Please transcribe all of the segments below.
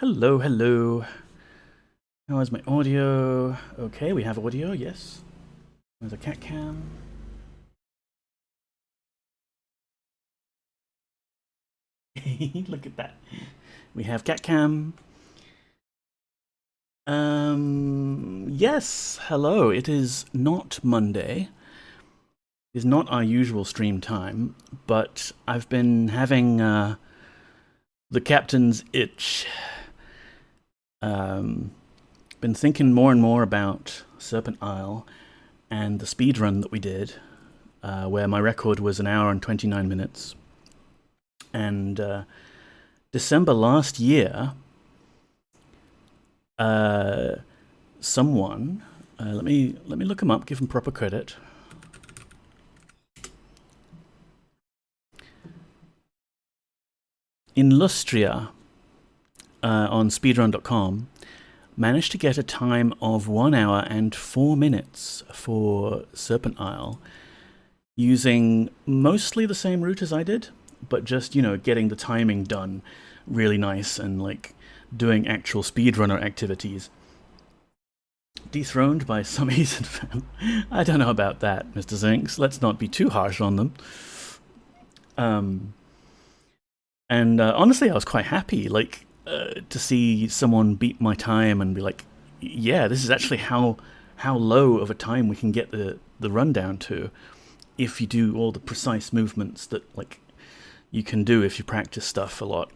Hello, hello. How is my audio? Okay, we have audio, yes. There's a cat cam. Look at that. We have cat cam. Yes, hello. It is not Monday. It is not our usual stream time, but I've been having the captain's itch. Been thinking more and more about Serpent Isle and the speedrun that we did, where my record was 1 hour and 29 minutes. And December last year, someone, let me look him up, give him proper credit. Illustria on speedrun.com managed to get a time of 1 hour and 4 minutes for Serpent Isle, using mostly the same route as I did, but just, you know, getting the timing done really nice and like doing actual speedrunner activities. Dethroned by some Ethan fan. I don't know about that, Mr. Zinks. Let's not be too harsh on them. Honestly, I was quite happy, like, to see someone beat my time and be like, yeah, this is actually how low of a time we can get the run down to if you do all the precise movements that, like, you can do if you practice stuff a lot.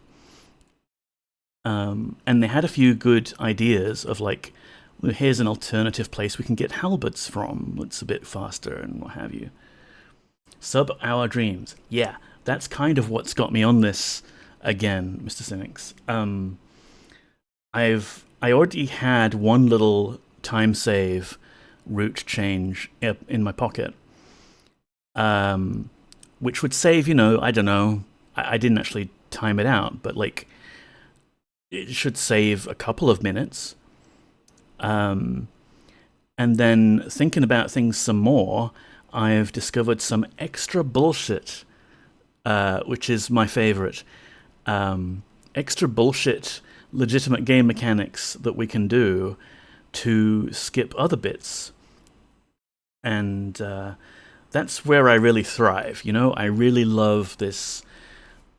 And they had a few good ideas of, like, well, here's an alternative place we can get halberds from. It's a bit faster and what have you. Sub-hour dreams. Yeah, that's kind of what's got me on this again, Mr. Cynics. I already had one little time save route change in my pocket, which would save, you know, I don't know, I didn't actually time it out, but like it should save a couple of minutes. And then thinking about things some more, I've discovered some extra bullshit, which is my favorite. Extra bullshit legitimate game mechanics that we can do to skip other bits. And that's where I really thrive, you know? I really love this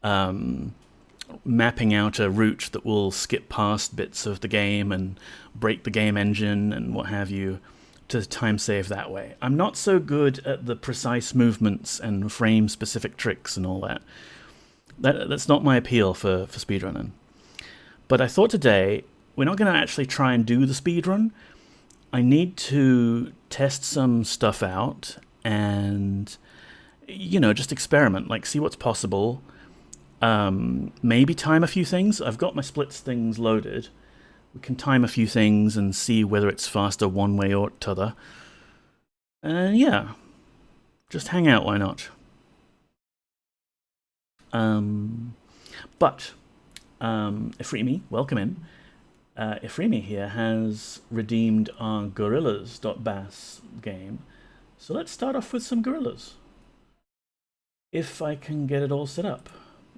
mapping out a route that will skip past bits of the game and break the game engine and what have you to time save that way. I'm not so good at the precise movements and frame-specific tricks and all that. That's not my appeal for speedrunning. But I thought today, we're not going to actually try and do the speedrun. I need to test some stuff out and, you know, just experiment, like see what's possible. Maybe time a few things. I've got my splits things loaded. We can time a few things and see whether it's faster one way or t'other. And yeah, just hang out, why not? But Efremi, welcome in. Efremi here has redeemed our GORILLAS.BAS game. So let's start off with some gorillas. If I can get it all set up.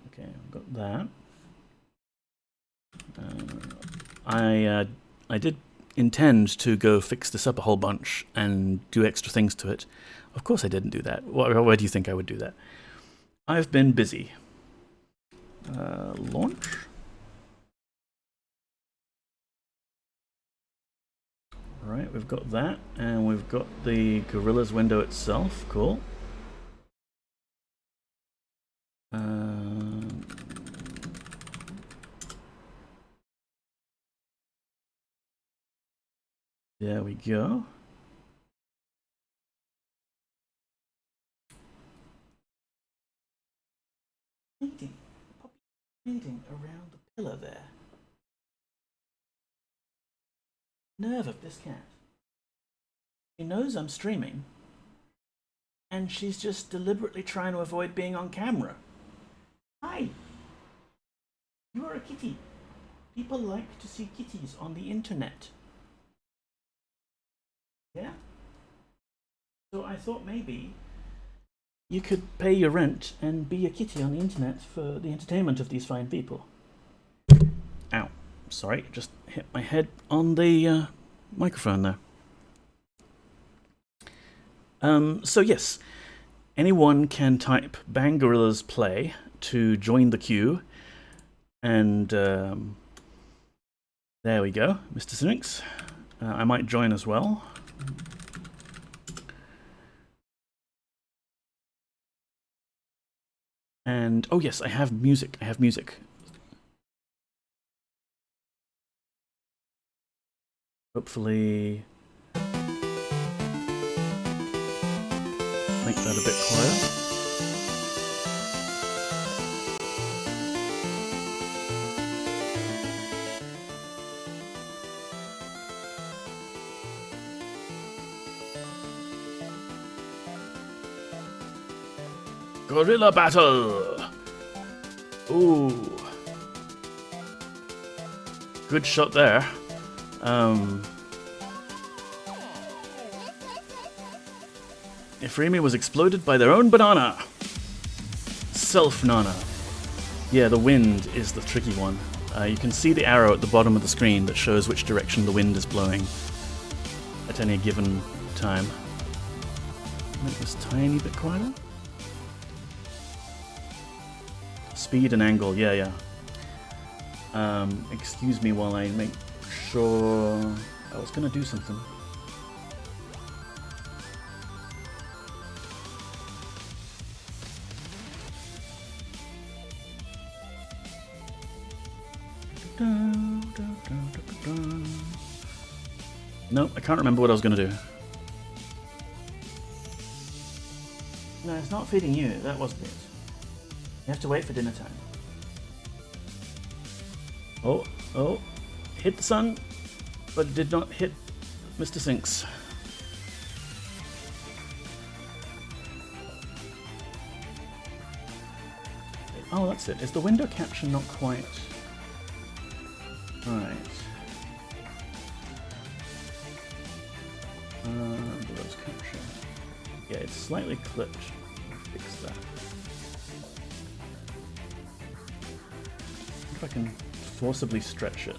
Okay, I've got that. I did intend to go fix this up a whole bunch and do extra things to it. Of course I didn't do that. Why do you think I would do that? I've been busy. Launch. Right, we've got that, and we've got the Gorillas window itself. Cool. There we go. Painting around the pillar there. Nerve of this cat. She knows I'm streaming, and she's just deliberately trying to avoid being on camera. Hi! You are a kitty. People like to see kitties on the internet. Yeah? So I thought maybe you could pay your rent and be a kitty on the internet for the entertainment of these fine people. Ow. Sorry, just hit my head on the microphone there. So yes, anyone can type "Bang Gorillas Play" to join the queue, and there we go, Mr. Cynics. I might join as well. And oh yes, I have music. I have music. Hopefully, make that a bit quieter. Gorilla battle! Ooh. Good shot there. Ifrimi was exploded by their own banana. Self-nana. Yeah, the wind is the tricky one. You can see the arrow at the bottom of the screen that shows which direction the wind is blowing at any given time. Make this tiny bit quieter. Speed and angle, yeah. Excuse me while I make sure... I was gonna do something. No, I can't remember what I was gonna do. No, it's not feeding you, that wasn't it. You have to wait for dinner time. Oh, hit the sun, but it did not hit Mr. Sinks. Oh, that's it. Is the window caption not quite... Right. Those caption. Yeah, it's slightly clipped. Fix that. If I can forcibly stretch it.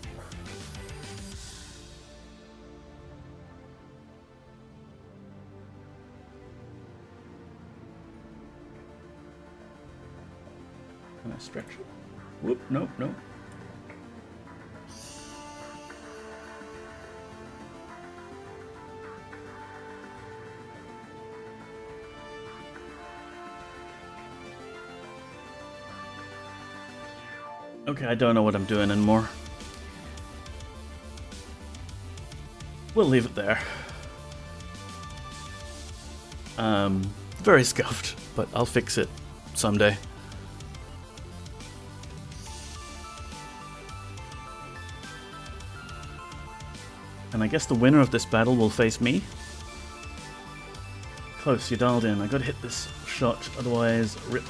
Can I stretch it? Whoop, nope. Okay, I don't know what I'm doing anymore. We'll leave it there. Very scuffed, but I'll fix it someday. And I guess the winner of this battle will face me. Close, you're dialed in. I gotta hit this shot, otherwise rip.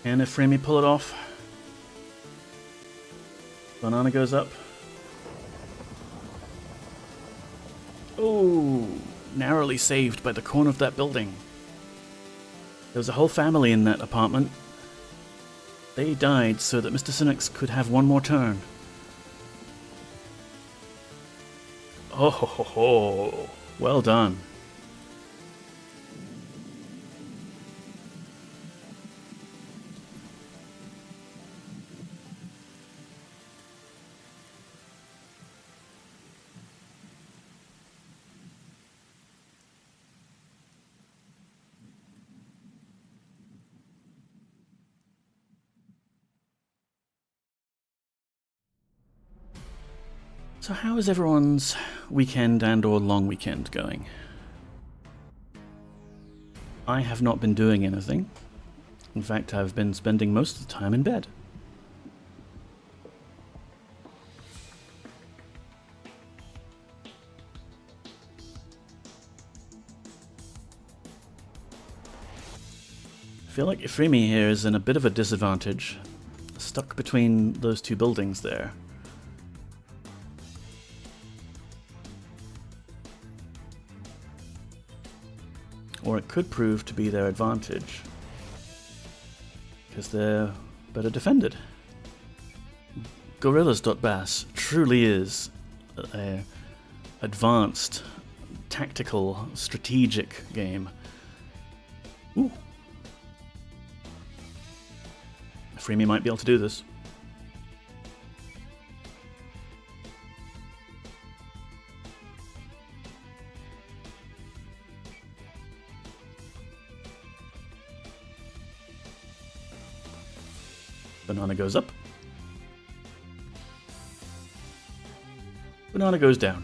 And if Remy pull it off, banana goes up. Oh, narrowly saved by the corner of that building. There was a whole family in that apartment. They died so that Mr. Cynics could have one more turn. Oh ho ho ho. Well done. So how is everyone's weekend and or long weekend going? I have not been doing anything. In fact, I've been spending most of the time in bed. I feel like Ifrimi here is in a bit of a disadvantage, stuck between those two buildings there. Or it could prove to be their advantage, because they're better defended. GORILLAS.BAS truly is a advanced, tactical, strategic game. Ooh. Freemy might be able to do this. Banana goes up. Banana goes down.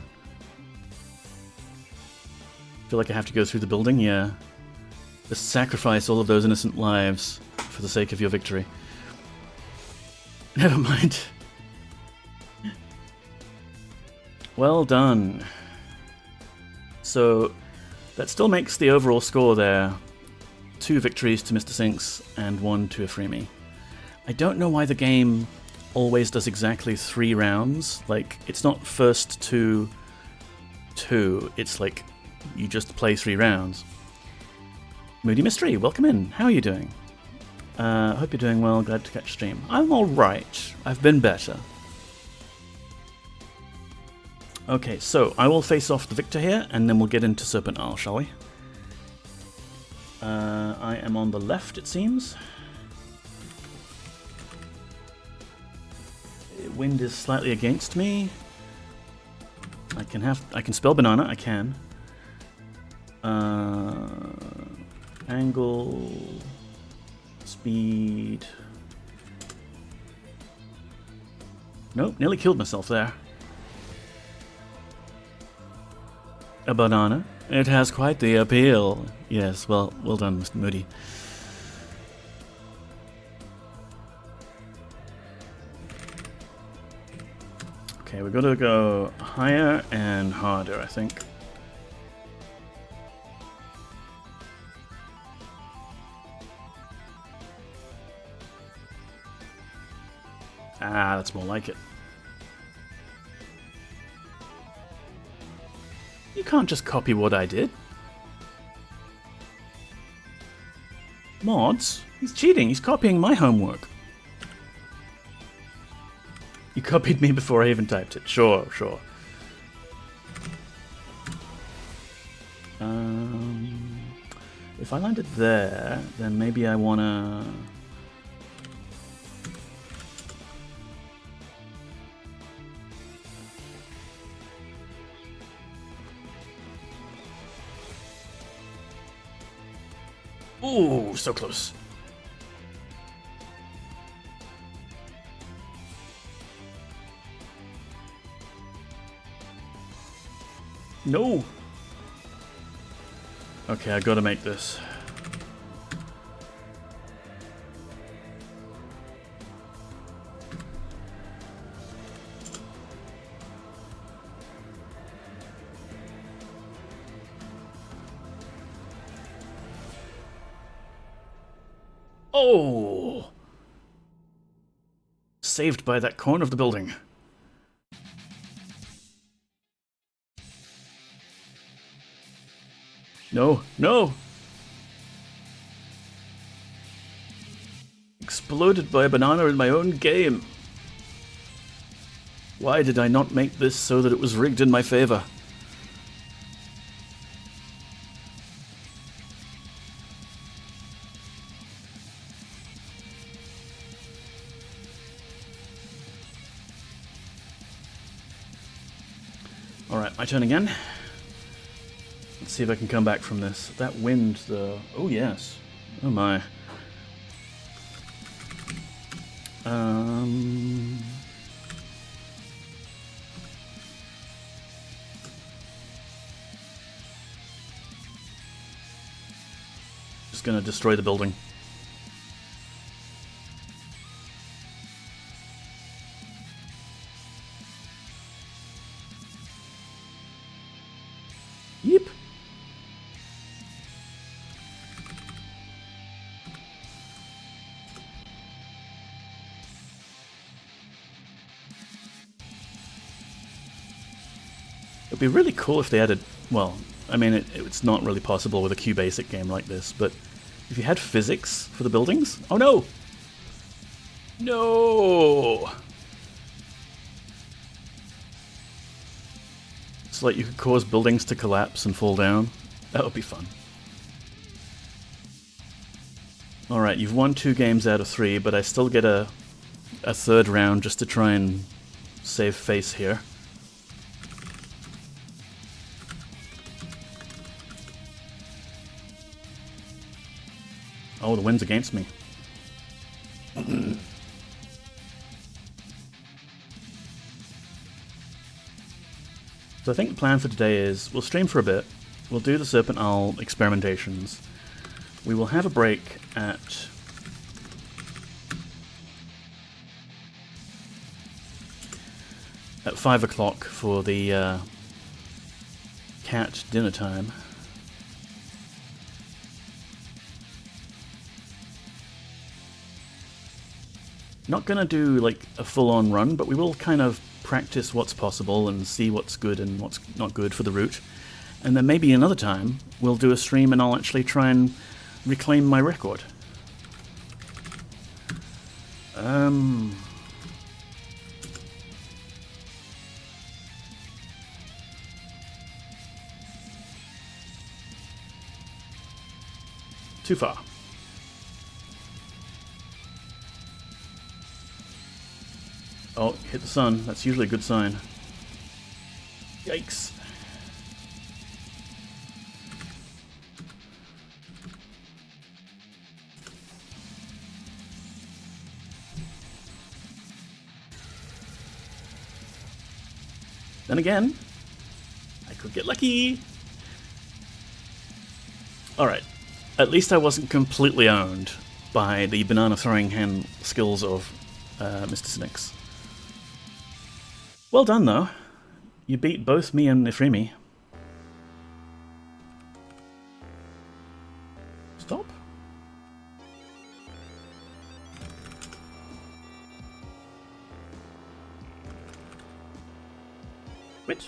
Feel like I have to go through the building? Yeah. Just sacrifice all of those innocent lives for the sake of your victory. Never mind. Well done. So, that still makes the overall score there 2 victories to Mr. Sinks and 1 to Freemy. I don't know why the game always does exactly 3 rounds. Like, it's not first to 2, it's like you just play 3 rounds. Moody Mystery, welcome in. How are you doing? Hope you're doing well, glad to catch stream. I'm alright. I've been better. Okay, so I will face off the victor here, and then we'll get into Serpent Isle, shall we? I am on the left, it seems. Wind is slightly against me. I can spell banana, I can. Angle, speed. Nope, nearly killed myself there. A banana. It has quite the appeal. Yes, well done, Mr. Moody. Okay, we've got to go higher and harder, I think. Ah, that's more like it. You can't just copy what I did. Mods? He's cheating, he's copying my homework. You copied me before I even typed it. Sure, sure. If I landed there, then maybe I wanna... Ooh, so close. No! Okay, I gotta make this. Oh! Saved by that corner of the building. No, no! Exploded by a banana in my own game. Why did I not make this so that it was rigged in my favor? Alright, my turn again. Let's see if I can come back from this. That wind, though. Oh, yes. Oh, my. Just gonna destroy the building. Yep. It'd be really cool if they added, well, I mean, it's not really possible with a QBasic game like this, but if you had physics for the buildings... Oh no! No! It's like you could cause buildings to collapse and fall down. That would be fun. Alright, you've won 2 games out of 3, but I still get a third round just to try and save face here. Oh, the wind's against me. So I think the plan for today is we'll stream for a bit, we'll do the Serpent Isle experimentations, we will have a break at 5 o'clock for the cat dinner time. Not gonna do like a full-on run, but we will kind of practice what's possible and see what's good and what's not good for the route. And then maybe another time we'll do a stream and I'll actually try and reclaim my record. Too far. Oh, hit the sun. That's usually a good sign. Yikes. Then again, I could get lucky. Alright. At least I wasn't completely owned by the banana throwing hand skills of Mr. Snix. Well done, though. You beat both me and Ifrimi. Stop. Quit.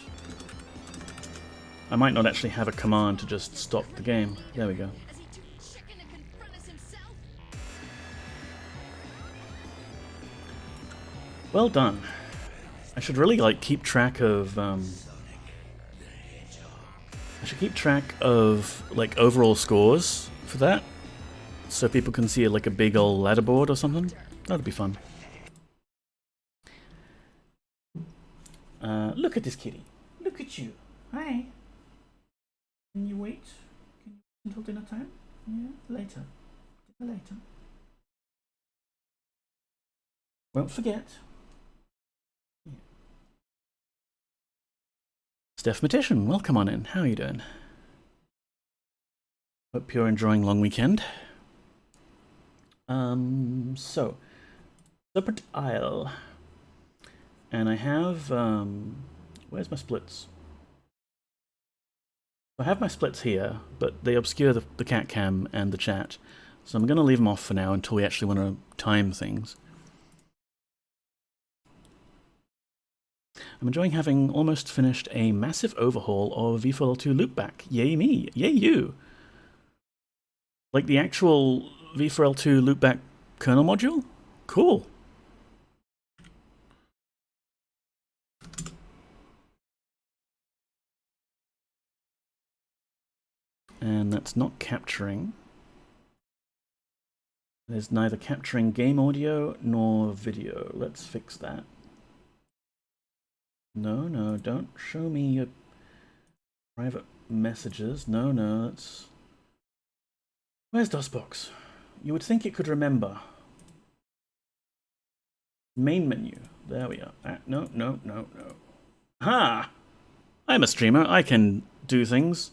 I might not actually have a command to just stop the game. There we go. Well done. I should really like keep track of like overall scores for that, so people can see like a big old ladder board or something. That'd be fun. Look at this kitty. Look at you. Hi. Can you wait? Can you wait until dinner time? Yeah, later. Dinner later. Won't forget. Steph Matician, welcome on in. How are you doing? Hope you're enjoying long weekend. So Serpent Isle, and I have where's my splits? I have my splits here, but they obscure the cat cam and the chat, so I'm going to leave them off for now until we actually want to time things. I'm enjoying having almost finished a massive overhaul of V4L2 Loopback. Yay me! Yay you! Like the actual V4L2 Loopback kernel module? Cool! And that's not capturing. There's neither capturing game audio nor video. Let's fix that. No, no, don't show me your private messages. No, no, it's... Where's DOSBox? You would think it could remember. Main menu. There we are. No, no, no, no. Ha! I'm a streamer. I can do things.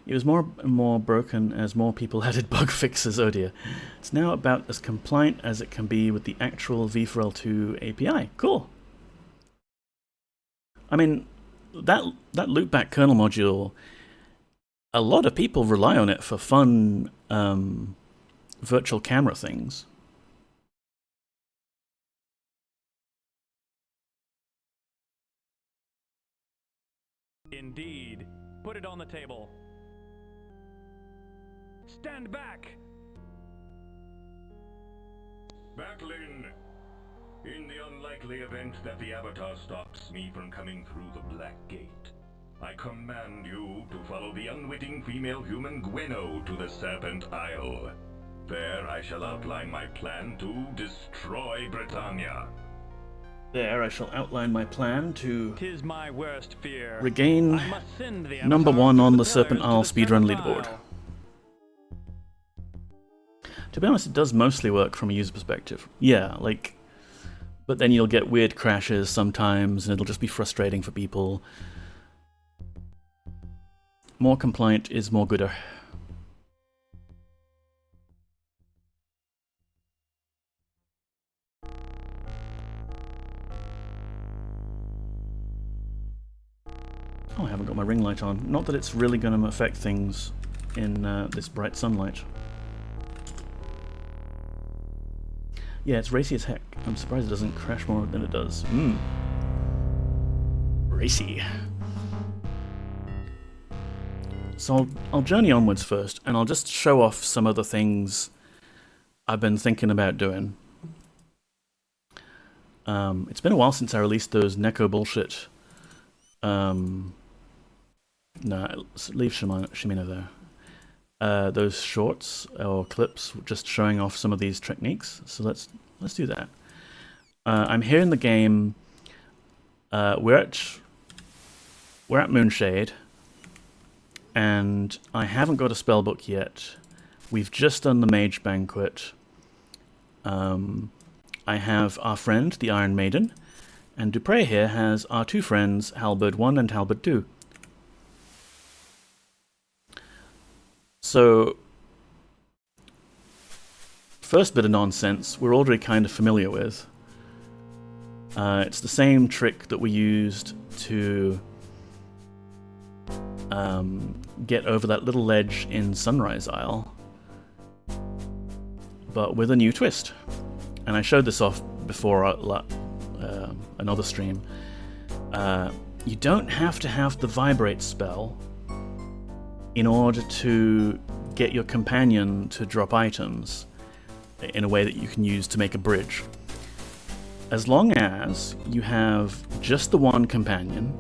It was more and more broken as more people added bug fixes, oh dear. It's now about as compliant as it can be with the actual V4L2 API. Cool. I mean, that loopback kernel module, a lot of people rely on it for fun virtual camera things. Indeed. Put it on the table. Stand back! Battling! In the unlikely event that the Avatar stops me from coming through the Black Gate, I command you to follow the unwitting female human Gweno to the Serpent Isle. There I shall outline my plan to destroy Britannia. There I shall outline my plan to 'Tis my worst fear. regain I must send the number Avatar 1 through on the pillars Serpent to Isle the speedrun Serpent leaderboard. Isle. To be honest, it does mostly work from a user perspective. Yeah, like, but then you'll get weird crashes sometimes, and it'll just be frustrating for people. More compliant is more gooder. Oh, I haven't got my ring light on. Not that it's really going to affect things in this bright sunlight. Yeah, it's racy as heck. I'm surprised it doesn't crash more than it does. Racy. So I'll journey onwards first, and I'll just show off some of the things I've been thinking about doing. It's been a while since I released those Neko bullshit. No, leave Shimino there. Those shorts or clips just showing off some of these techniques. So let's do that. I'm here in the game. We're at Moonshade, and I haven't got a spellbook yet. We've just done the Mage Banquet. I have our friend, the Iron Maiden, and Dupre here has our two friends, Halberd 1 and Halberd 2. So, first bit of nonsense we're already kind of familiar with. It's the same trick that we used to get over that little ledge in Sunrise Isle, but with a new twist. And I showed this off before another stream. You don't have to have the Vibrate spell in order to get your companion to drop items in a way that you can use to make a bridge. As long as you have just the one companion,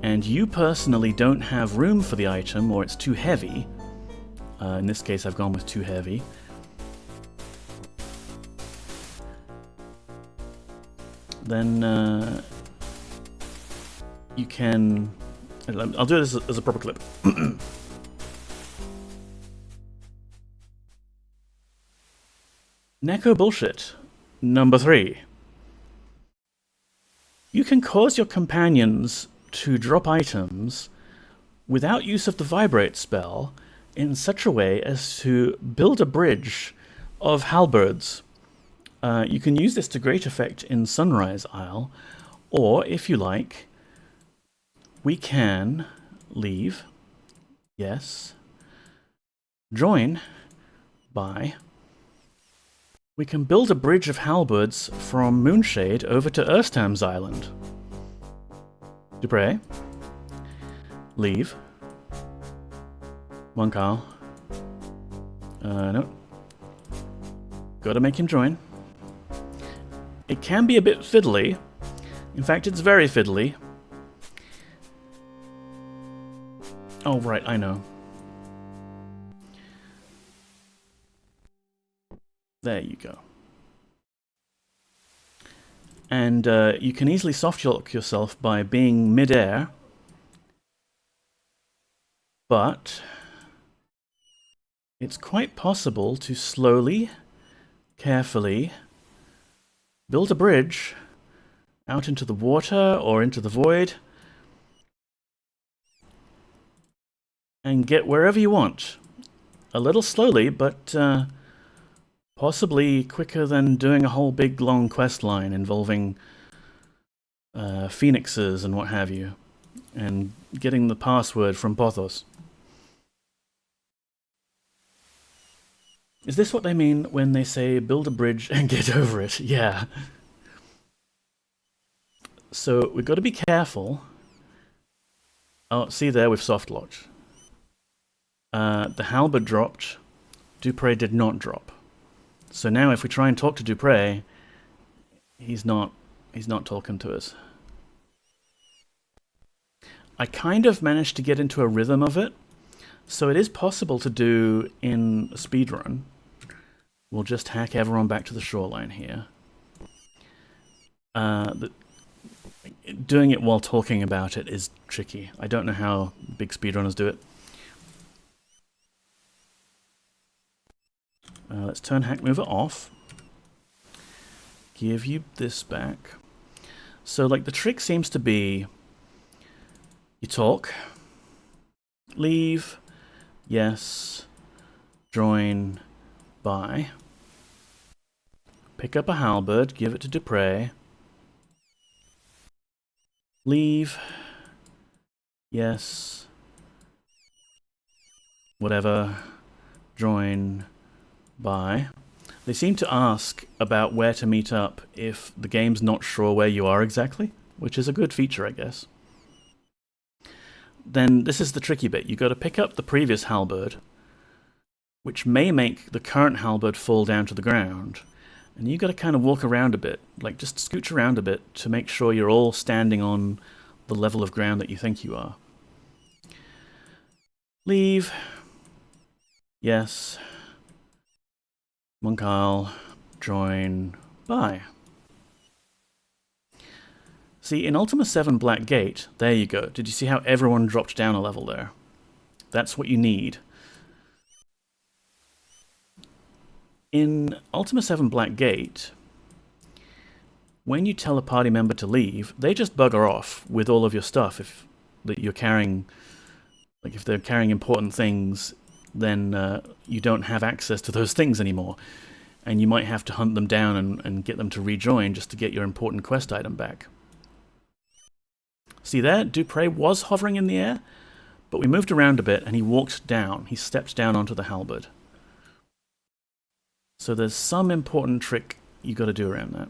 and you personally don't have room for the item, or it's too heavy, in this case I've gone with too heavy, then you can... I'll do this as a proper clip. Neko bullshit. Number 3. You can cause your companions to drop items without use of the Vibrate spell in such a way as to build a bridge of halberds. You can use this to great effect in Sunrise Isle, or if you like, we can leave, yes, join by, we can build a bridge of halberds from Moonshade over to Erstam's island. Dupre, leave, Monkal, no, gotta make him join. It can be a bit fiddly, in fact it's very fiddly. Oh, right, I know. There you go. And you can easily soft lock yourself by being mid-air, but it's quite possible to slowly, carefully build a bridge out into the water or into the void and get wherever you want. A little slowly, but possibly quicker than doing a whole big long quest line involving phoenixes and what have you, and getting the password from Pothos. Is this what they mean when they say build a bridge and get over it? Yeah. So we've got to be careful Oh, see there, we've soft locked. The halberd dropped. Dupre did not drop. So now if we try and talk to Dupre, he's not talking to us. I kind of managed to get into a rhythm of it, so it is possible to do in a speedrun. We'll just hack everyone back to the shoreline here. Doing it while talking about it is tricky. I don't know how big speedrunners do it. Let's turn Hack Mover off. Give you this back. So, like, the trick seems to be you talk, leave, yes, join, buy, pick up a halberd, give it to Dupre, leave, yes, whatever, join, buy. They seem to ask about where to meet up if the game's not sure where you are exactly, which is a good feature, I guess. Then this is the tricky bit. You've got to pick up the previous halberd, which may make the current halberd fall down to the ground. And you've got to kind of walk around a bit, like just scooch around a bit to make sure you're all standing on the level of ground that you think you are. Leave. Yes. Monk Isle. Join. Buy. See, in Ultima 7 Black Gate, there you go. Did you see how everyone dropped down a level there? That's what you need. In Ultima 7 Black Gate, when you tell a party member to leave, they just bugger off with all of your stuff. If that you're carrying, like if they're carrying important things, then you don't have access to those things anymore. And you might have to hunt them down and get them to rejoin just to get your important quest item back. See there? Dupre was hovering in the air, but we moved around a bit and he walked down. He stepped down onto the halberd. So there's some important trick you got to do around that.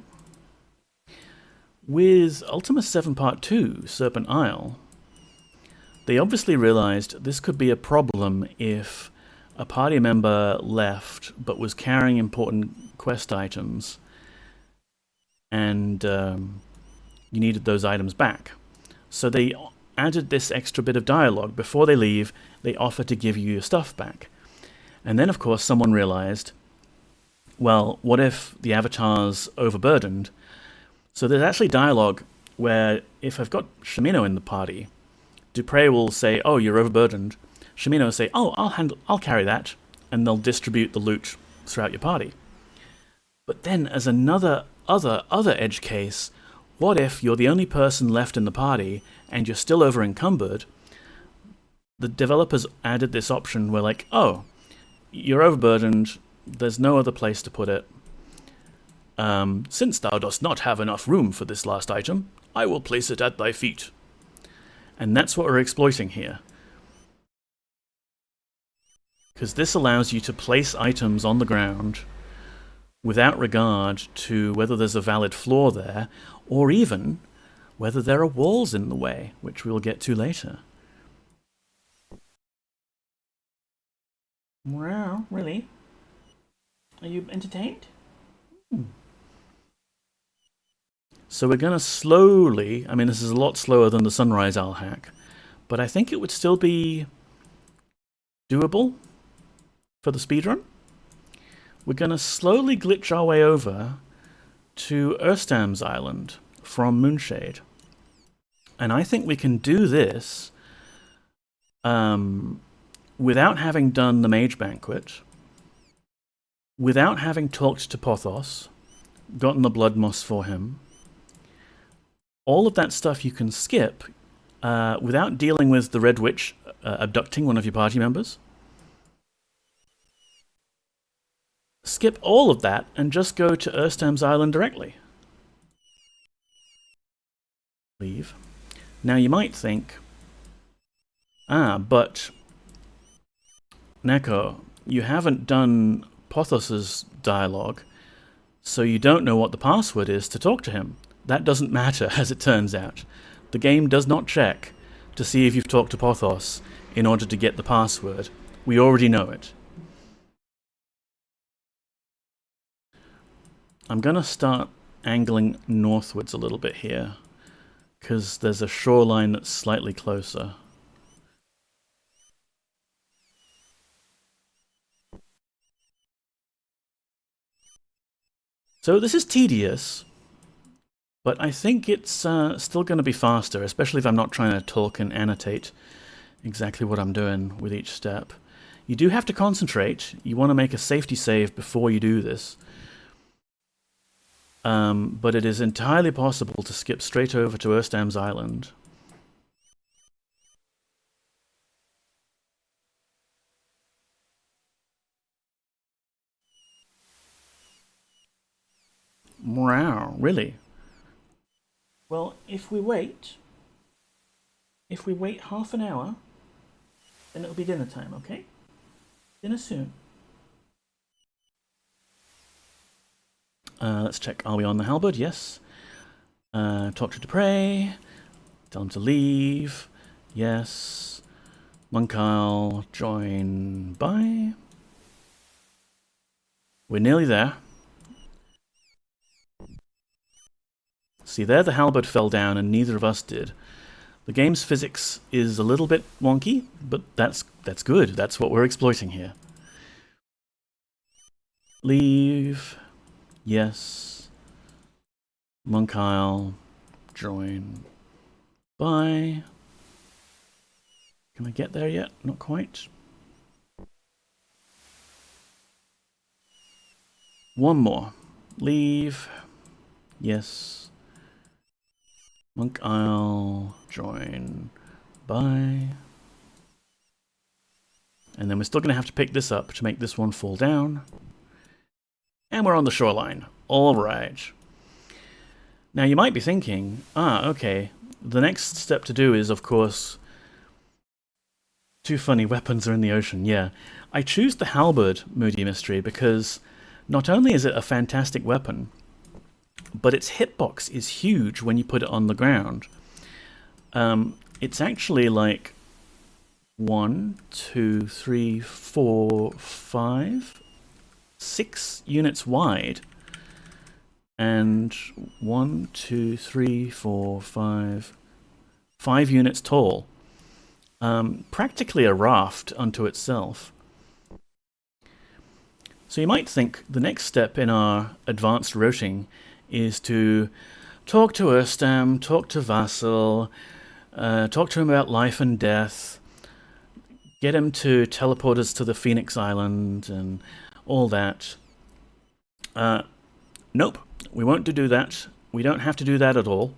With Ultima 7 Part 2, Serpent Isle, they obviously realized this could be a problem if a party member left but was carrying important quest items and you needed those items back. So they added this extra bit of dialogue. Before they leave, they offer to give you your stuff back. And then, of course, someone realized, well, what if the avatar's overburdened? So there's actually dialogue where if I've got Shimino in the party, Dupre will say, oh, you're overburdened. Shimino will say, oh, I'll carry that. And they'll distribute the loot throughout your party. But then as another other edge case, what if you're the only person left in the party and you're still over encumbered? The developers added this option where like, oh, you're overburdened, there's no other place to put it. Since thou dost not have enough room for this last item, I will place it at thy feet. And that's what we're exploiting here. Because this allows you to place items on the ground without regard to whether there's a valid floor there, or even whether there are walls in the way, which we'll get to later. Wow, really? Are you entertained? So we're going to slowly, I mean this is a lot slower than the Sunrise Owl hack, but I think it would still be doable for the speedrun. We're going to slowly glitch our way over to Erstam's island from Moonshade. And I think we can do this without having done the Mage Banquet, without having talked to Pothos, gotten the Blood Moss for him. All of that stuff you can skip without dealing with the Red Witch abducting one of your party members. Skip all of that and just go to Erstam's island directly. Leave. Now you might think, but Neko, you haven't done Pothos's dialogue, so you don't know what the password is to talk to him. That doesn't matter, as it turns out. The game does not check to see if you've talked to Pothos in order to get the password. We already know it. I'm going to start angling northwards a little bit here, because there's a shoreline that's slightly closer. So this is tedious, but I think it's still going to be faster, especially if I'm not trying to talk and annotate exactly what I'm doing with each step. You do have to concentrate. You want to make a safety save before you do this. But it is entirely possible to skip straight over to Erstam's island. Wow, really? Well, if we wait half an hour, then it'll be dinner time, okay? Dinner soon. Let's check. Are we on the halberd? Yes. Talk to Dupre. Tell him to leave. Yes. Monk Isle. Join. Bye. We're nearly there. See, there the halberd fell down and neither of us did. The game's physics is a little bit wonky, but that's good. That's what we're exploiting here. Leave. Yes. Monk Isle. Join. Bye. Can I get there yet? Not quite. One more. Leave. Yes. Monk Isle, join, bye. And then we're still going to have to pick this up to make this one fall down. And we're on the shoreline. All right. Now you might be thinking, okay, the next step to do is, of course, two funny weapons are in the ocean. Yeah, I choose the halberd, Moody Mystery, because not only is it a fantastic weapon, but its hitbox is huge when you put it on the ground. It's actually like 1, 2, 3, 4, 5, 6 units wide. And 1, 2, 3, 4, 5 units tall. Practically a raft unto itself. So you might think the next step in our advanced routing is to talk to Erstam, talk to Vassal, talk to him about life and death, get him to teleport us to the Phoenix Island and all that. Nope, we won't do that. We don't have to do that at all.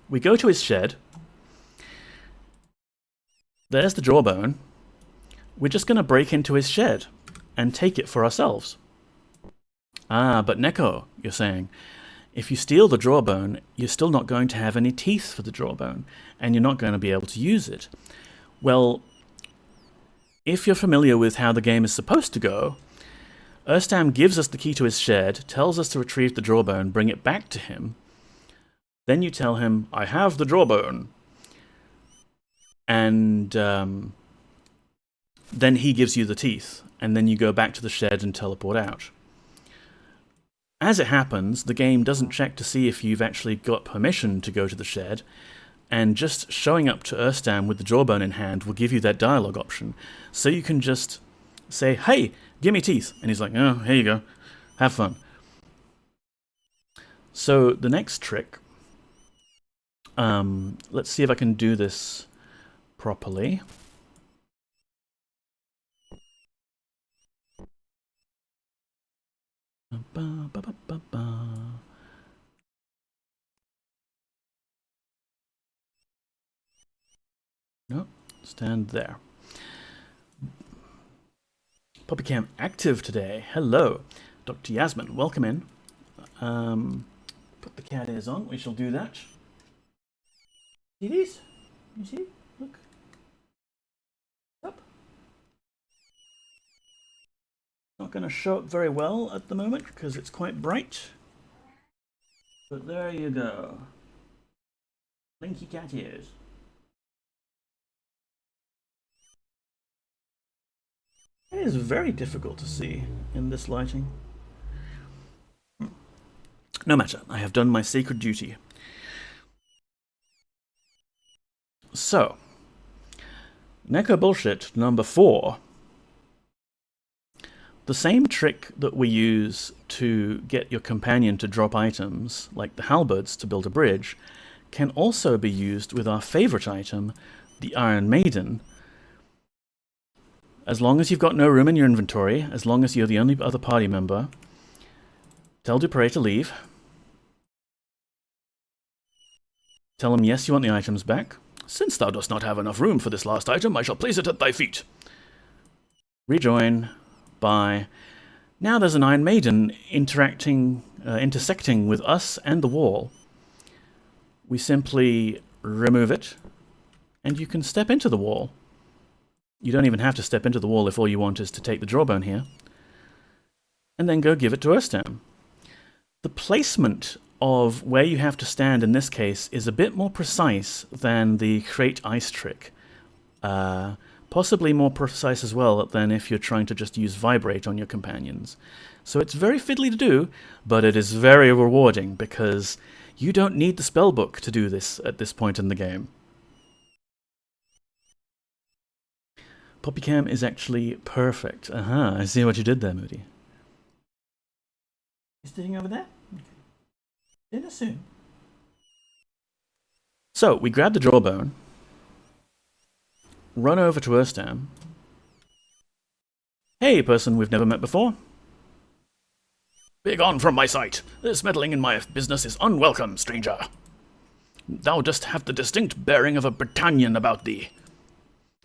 We go to his shed. There's the Jawbone. We're just going to break into his shed and take it for ourselves. But Neko, you're saying, if you steal the Jawbone, you're still not going to have any teeth for the Jawbone, and you're not going to be able to use it. Well, if you're familiar with how the game is supposed to go, Erstam gives us the key to his shed, tells us to retrieve the Jawbone, bring it back to him. Then you tell him, I have the Jawbone. And then he gives you the teeth, and then you go back to the shed and teleport out. As it happens, the game doesn't check to see if you've actually got permission to go to the shed, and just showing up to Erstam with the Jawbone in hand will give you that dialogue option. So you can just say, hey, give me teeth. And he's like, oh, here you go. Have fun. So the next trick, let's see if I can do this properly. No, stand there. Poppycam active today. Hello, Dr. Yasmin. Welcome in. Put the cat ears on. We shall do that. See these? You see? Look. Up. Not going to show up very well at the moment because it's quite bright. But there you go. Blinky cat ears. It is very difficult to see in this lighting. No matter, I have done my sacred duty. So, Neko Bullshit number 4. The same trick that we use to get your companion to drop items, like the halberds to build a bridge, can also be used with our favorite item, the Iron Maiden. As long as you've got no room in your inventory, as long as you're the only other party member, tell Dupré to leave. Tell him yes, you want the items back. Since thou dost not have enough room for this last item, I shall place it at thy feet. Rejoin. By now there's an Iron Maiden intersecting with us and the wall. We simply remove it, and you can step into the wall. You don't even have to step into the wall if all you want is to take the Jawbone here. And then go give it to Erstam. The placement of where you have to stand in this case is a bit more precise than the create ice trick. Possibly more precise as well than if you're trying to just use vibrate on your companions. So it's very fiddly to do, but it is very rewarding because you don't need the spellbook to do this at this point in the game. Poppycam is actually perfect. Aha, I see what you did there, Moody. You sitting over there? Okay. Dinner soon. So, we grab the Jawbone, run over to Erstam. Hey, person we've never met before. Begone from my sight. This meddling in my business is unwelcome, stranger. Thou dost have the distinct bearing of a Britannian about thee.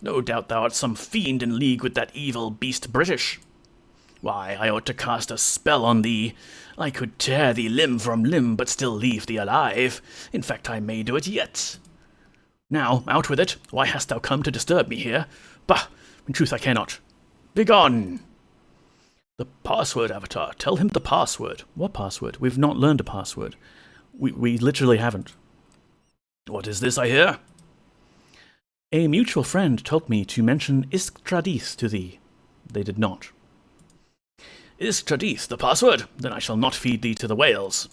No doubt thou art some fiend in league with that evil beast British. Why, I ought to cast a spell on thee. I could tear thee limb from limb, but still leave thee alive. In fact, I may do it yet. Now, out with it. Why hast thou come to disturb me here? Bah! In truth, I cannot. Begone! The password, Avatar. Tell him the password. What password? We've not learned a password. We literally haven't. What is this I hear? A mutual friend told me to mention Istradith to thee. They did not. Istradith, the password? Then I shall not feed thee to the whales.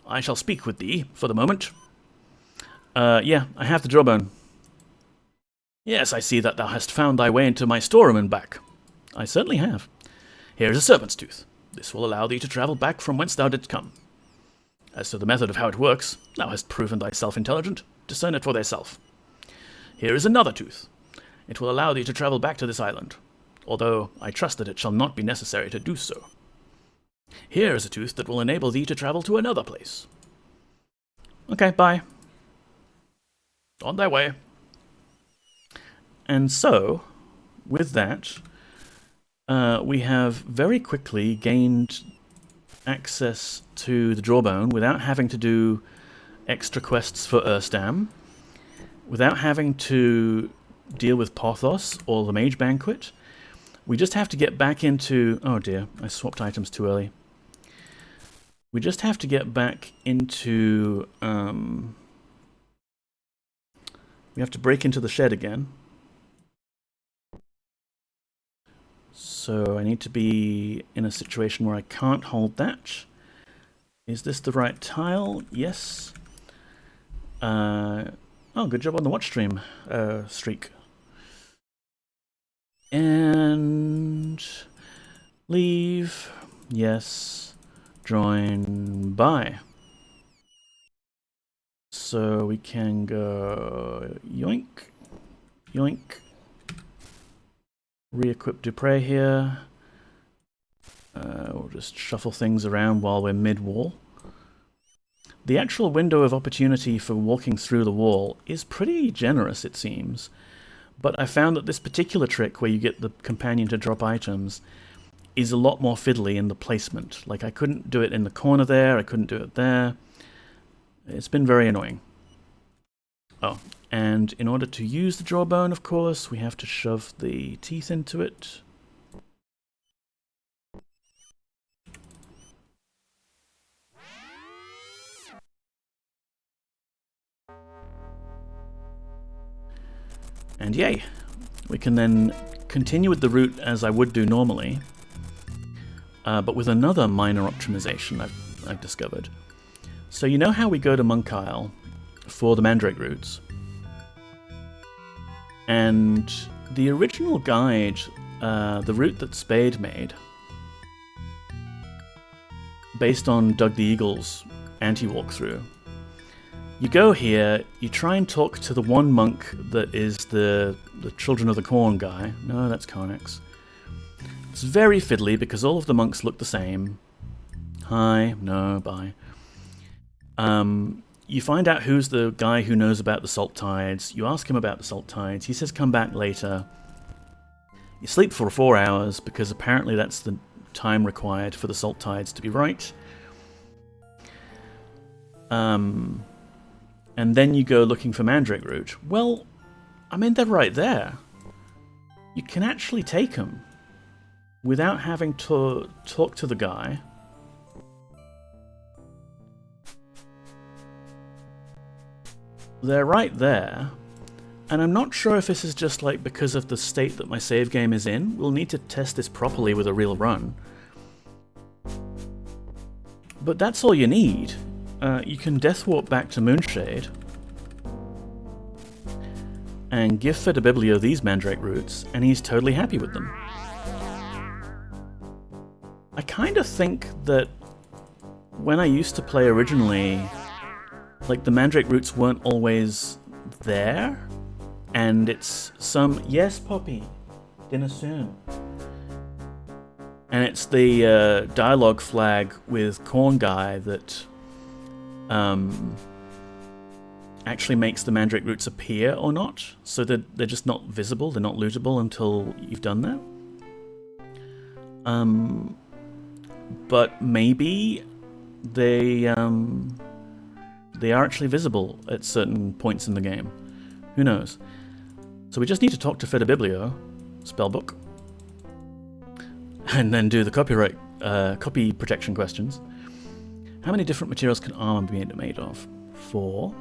I shall speak with thee for the moment. Yeah, I have the Jawbone. Yes, I see that thou hast found thy way into my storeroom and back. I certainly have. Here is a serpent's tooth. This will allow thee to travel back from whence thou didst come. As to the method of how it works, thou hast proven thyself intelligent. Discern it for thyself. Here is another tooth. It will allow thee to travel back to this island, although I trust that it shall not be necessary to do so. Here is a tooth that will enable thee to travel to another place. Okay, bye. On thy way. And so, with that, we have very quickly gained access to the Jawbone without having to do extra quests for Erstam, without having to deal with Pothos or the Mage Banquet. We just have to get back into... Oh dear, I swapped items too early. We just have to get back into... we have to break into the shed again. So I need to be in a situation where I can't hold that. Is this the right tile? Yes. Oh, good job on the watch stream streak. And leave. Yes. Join by. So we can go yoink, yoink. Re-equip Dupré here. We'll just shuffle things around while we're mid-wall. The actual window of opportunity for walking through the wall is pretty generous, it seems. But I found that this particular trick, where you get the companion to drop items, is a lot more fiddly in the placement. Like, I couldn't do it in the corner there, I couldn't do it there. It's been very annoying. Oh, and in order to use the Jawbone, of course, we have to shove the teeth into it. And yay! We can then continue with the route as I would do normally, but with another minor optimization I've discovered. So you know how we go to Monk Isle for the Mandrake Roots? And the original guide, the route that Spade made, based on Doug the Eagle's anti-walkthrough, you go here, you try and talk to the one monk that is the Children of the Corn guy. No, that's Carnax. It's very fiddly because all of the monks look the same. Hi, no, bye. You find out who's the guy who knows about the salt tides. You ask him about the salt tides. He says come back later. You sleep for 4 hours because apparently that's the time required for the salt tides to be right. And then you go looking for Mandrake Root. Well, I mean, they're right there. You can actually take them without having to talk to the guy. They're right there. And I'm not sure if this is just like because of the state that my save game is in. We'll need to test this properly with a real run. But that's all you need. You can death warp back to Moonshade and give Fidabiblio these Mandrake Roots, and he's totally happy with them. I kind of think that when I used to play originally, like the Mandrake Roots weren't always there, and it's some... Yes, Poppy, dinner soon. And it's the dialogue flag with Corn Guy that actually makes the Mandrake Roots appear or not, so that they're just not visible, they're not lootable until you've done that. But maybe they are actually visible at certain points in the game. Who knows? So we just need to talk to Fidabiblio, spellbook, and then do the copy protection questions. How many different materials can armor be made of? 4.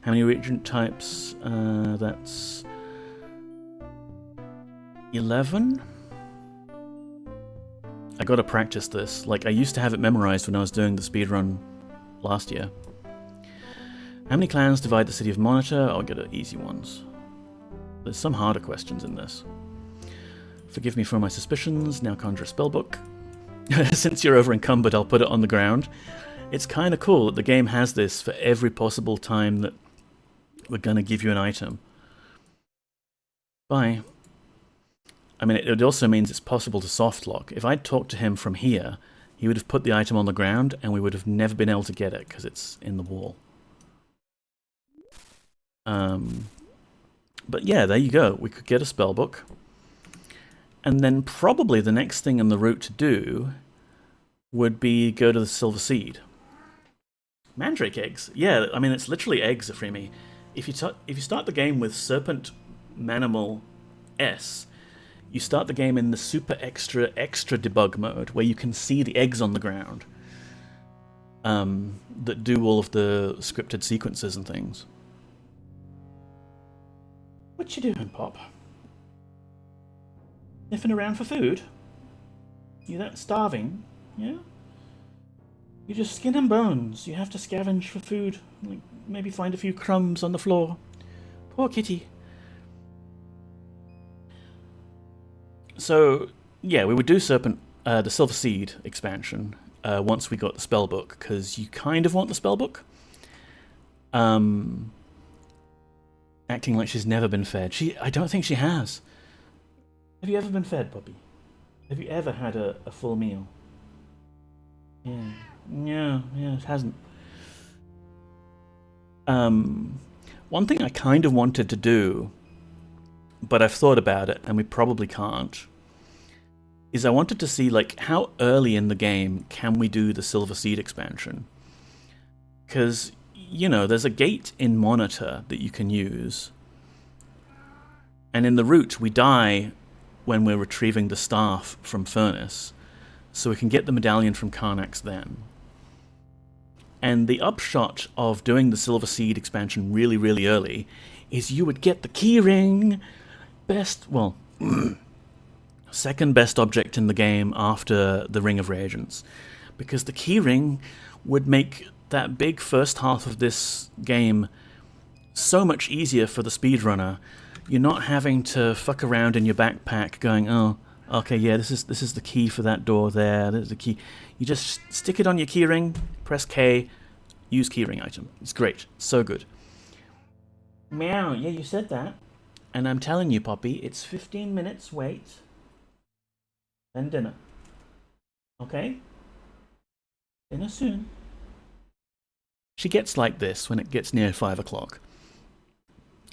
How many reagent types? That's 11. I gotta practice this. Like, I used to have it memorized when I was doing the speedrun last year. How many clans divide the city of Monitor? I'll get easy ones. There's some harder questions in this. Forgive me for my suspicions, now conjure a spellbook. Since you're over encumbered, I'll put it on the ground. It's kind of cool that the game has this for every possible time that we're gonna give you an item. Bye. I mean, it also means it's possible to softlock. If I'd talked to him from here, he would have put the item on the ground and we would have never been able to get it because it's in the wall. But yeah, there you go. We could get a spellbook. And then probably the next thing in the route to do would be go to the Silver Seed. Mandrake eggs. Yeah, I mean, it's literally eggs, Afremi. If you start the game with Serpent Manimal S, you start the game in the super extra debug mode, where you can see the eggs on the ground that do all of the scripted sequences and things. What you doing, Pop? Sniffing around for food? You that starving? Yeah? You're just skin and bones. You have to scavenge for food. Like, maybe find a few crumbs on the floor. Poor kitty. So, yeah, we would do Serpent, the Silver Seed expansion once we got the spellbook, because you kind of want the spellbook. Acting like she's never been fed. I don't think she has. Have you ever been fed, Poppy? Have you ever had a full meal? Yeah, it hasn't. One thing I kind of wanted to do, but I've thought about it, and we probably can't, is I wanted to see, like, how early in the game can we do the Silver Seed expansion? Because, you know, there's a gate in Monitor that you can use, and in the route we die when we're retrieving the staff from Furnace, so we can get the medallion from Carnax then. And the upshot of doing the Silver Seed expansion really, really early is you would get the keyring. Second best object in the game after the Ring of Reagents. Because the keyring would make that big first half of this game so much easier for the speedrunner. You're not having to fuck around in your backpack going, oh, okay, yeah, this is the key for that door there, there's the key. You just stick it on your keyring, press K, use keyring item. It's great. So good. Meow, yeah, you said that. And I'm telling you, Poppy, it's 15 minutes wait, then dinner. Okay? Dinner soon. She gets like this when it gets near 5 o'clock.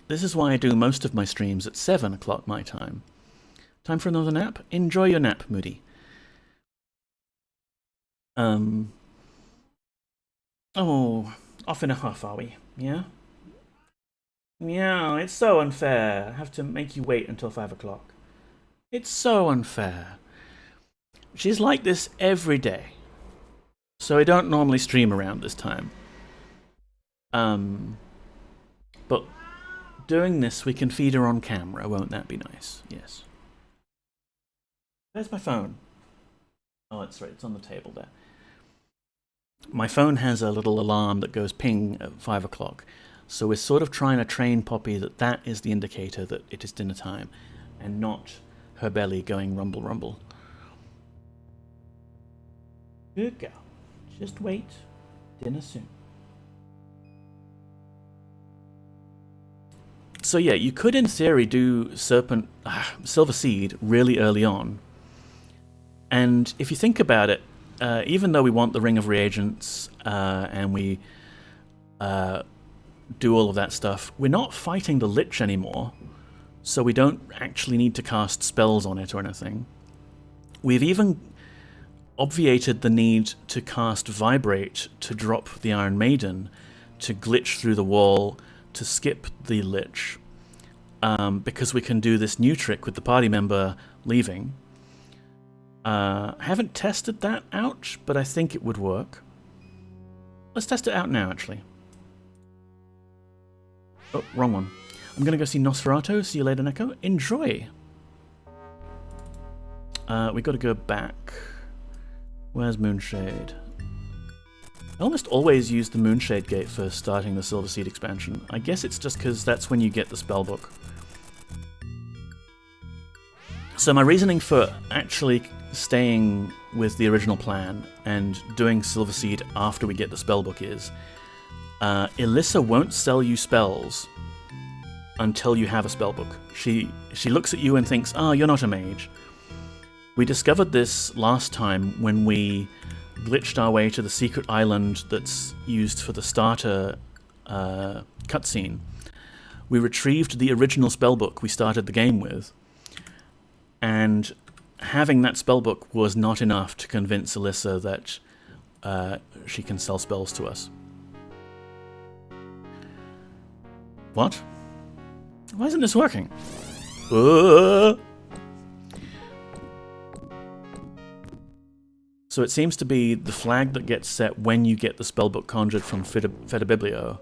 This is why I do most of my streams at 7 o'clock my time. Time for another nap? Enjoy your nap, Moody. Oh, off in a huff, are we? Yeah? Meow, it's so unfair. I have to make you wait until 5 o'clock. It's so unfair. She's like this every day. So I don't normally stream around this time. But doing this, we can feed her on camera. Won't that be nice? Yes. Where's my phone? Oh, that's right. It's on the table there. My phone has a little alarm that goes ping at 5 o'clock. So we're sort of trying to train Poppy that that is the indicator that it is dinner time, and not her belly going rumble rumble. Good girl. Just wait. Dinner soon. So yeah, you could in theory do Silver Seed really early on. And if you think about it, even though we want the Ring of Reagents and we do all of that stuff, we're not fighting the Lich anymore, so we don't actually need to cast spells on it or anything. We've even obviated the need to cast Vibrate to drop the Iron Maiden, to glitch through the wall, to skip the Lich, because we can do this new trick with the party member leaving. I haven't tested that out, but I think it would work. Let's test it out now, actually. Oh, wrong one. I'm going to go see Nosferatu. See you later, Neko. Enjoy! We got to go back. Where's Moonshade? I almost always use the Moonshade Gate for starting the Silver Seed expansion. I guess it's just because that's when you get the spellbook. So my reasoning for actually staying with the original plan and doing Silver Seed after we get the spellbook is Elissa won't sell you spells until you have a spellbook. She looks at you and thinks, oh, you're not a mage. We discovered this last time when we glitched our way to the secret island that's used for the starter cutscene. We retrieved the original spellbook we started the game with, and having that spellbook was not enough to convince Elissa that she can sell spells to us. What? Why isn't this working? So it seems to be the flag that gets set when you get the spellbook conjured from Fedibiblio.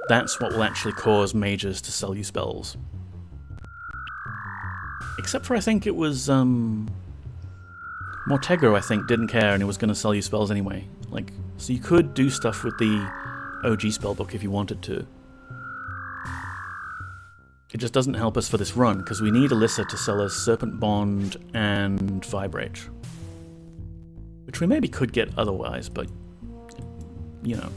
That's what will actually cause mages to sell you spells. Except for, I think it was, Mortego, I think, didn't care and he was going to sell you spells anyway. Like, so you could do stuff with the OG spellbook if you wanted to. It just doesn't help us for this run, because we need Elissa to sell us Serpent Bond and Vibrate. Which we maybe could get otherwise, but, you know.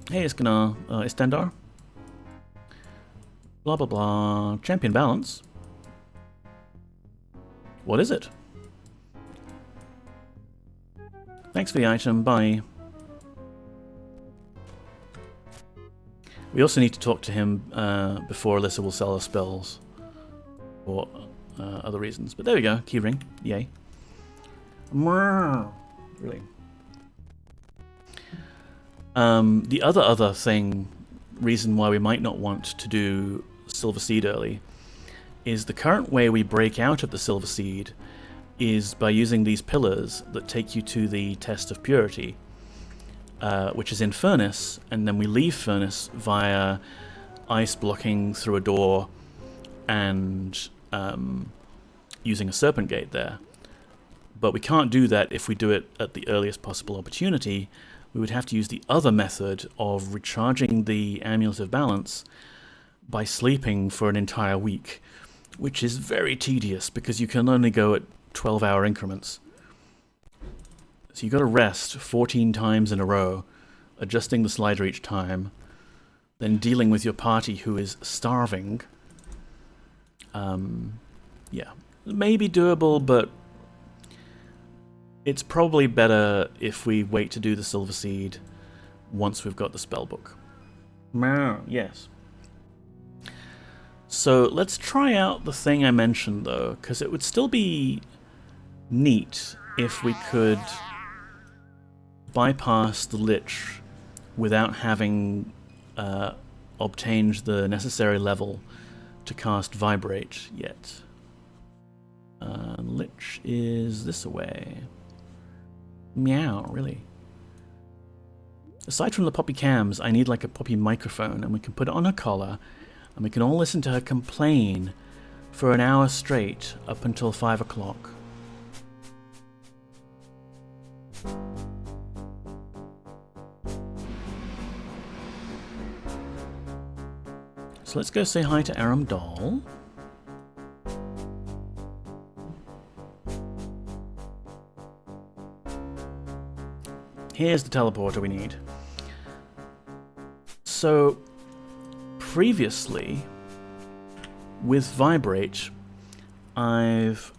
Hey, Iskanar, Istandar. Blah, blah, blah. Champion balance. What is it? Thanks for the item, bye. We also need to talk to him before Elissa will sell us spells. For other reasons. But there we go, keyring. Yay. Really. The other reason why we might not want to do Silver Seed early, is the current way we break out of the Silver Seed is by using these pillars that take you to the test of purity, which is in Furnace, and then we leave Furnace via ice blocking through a door and using a Serpent gate there. But we can't do that if we do it at the earliest possible opportunity. We would have to use the other method of recharging the Amulet of Balance by sleeping for an entire week, which is very tedious because you can only go at 12-hour increments. So you've got to rest 14 times in a row, adjusting the slider each time, then dealing with your party who is starving. Yeah, maybe doable, but it's probably better if we wait to do the Silver Seed once we've got the spellbook. Yes. So let's try out the thing I mentioned, though, because it would still be neat if we could bypass the Lich without having obtained the necessary level to cast Vibrate yet. Lich is this away. Meow, really. Aside from the Poppy cams, I need like a Poppy microphone, and we can put it on her collar, and we can all listen to her complain for an hour straight up until 5 o'clock. So let's go say hi to Aram-Dol. Here's the teleporter we need. So, previously, with Vibrate, I've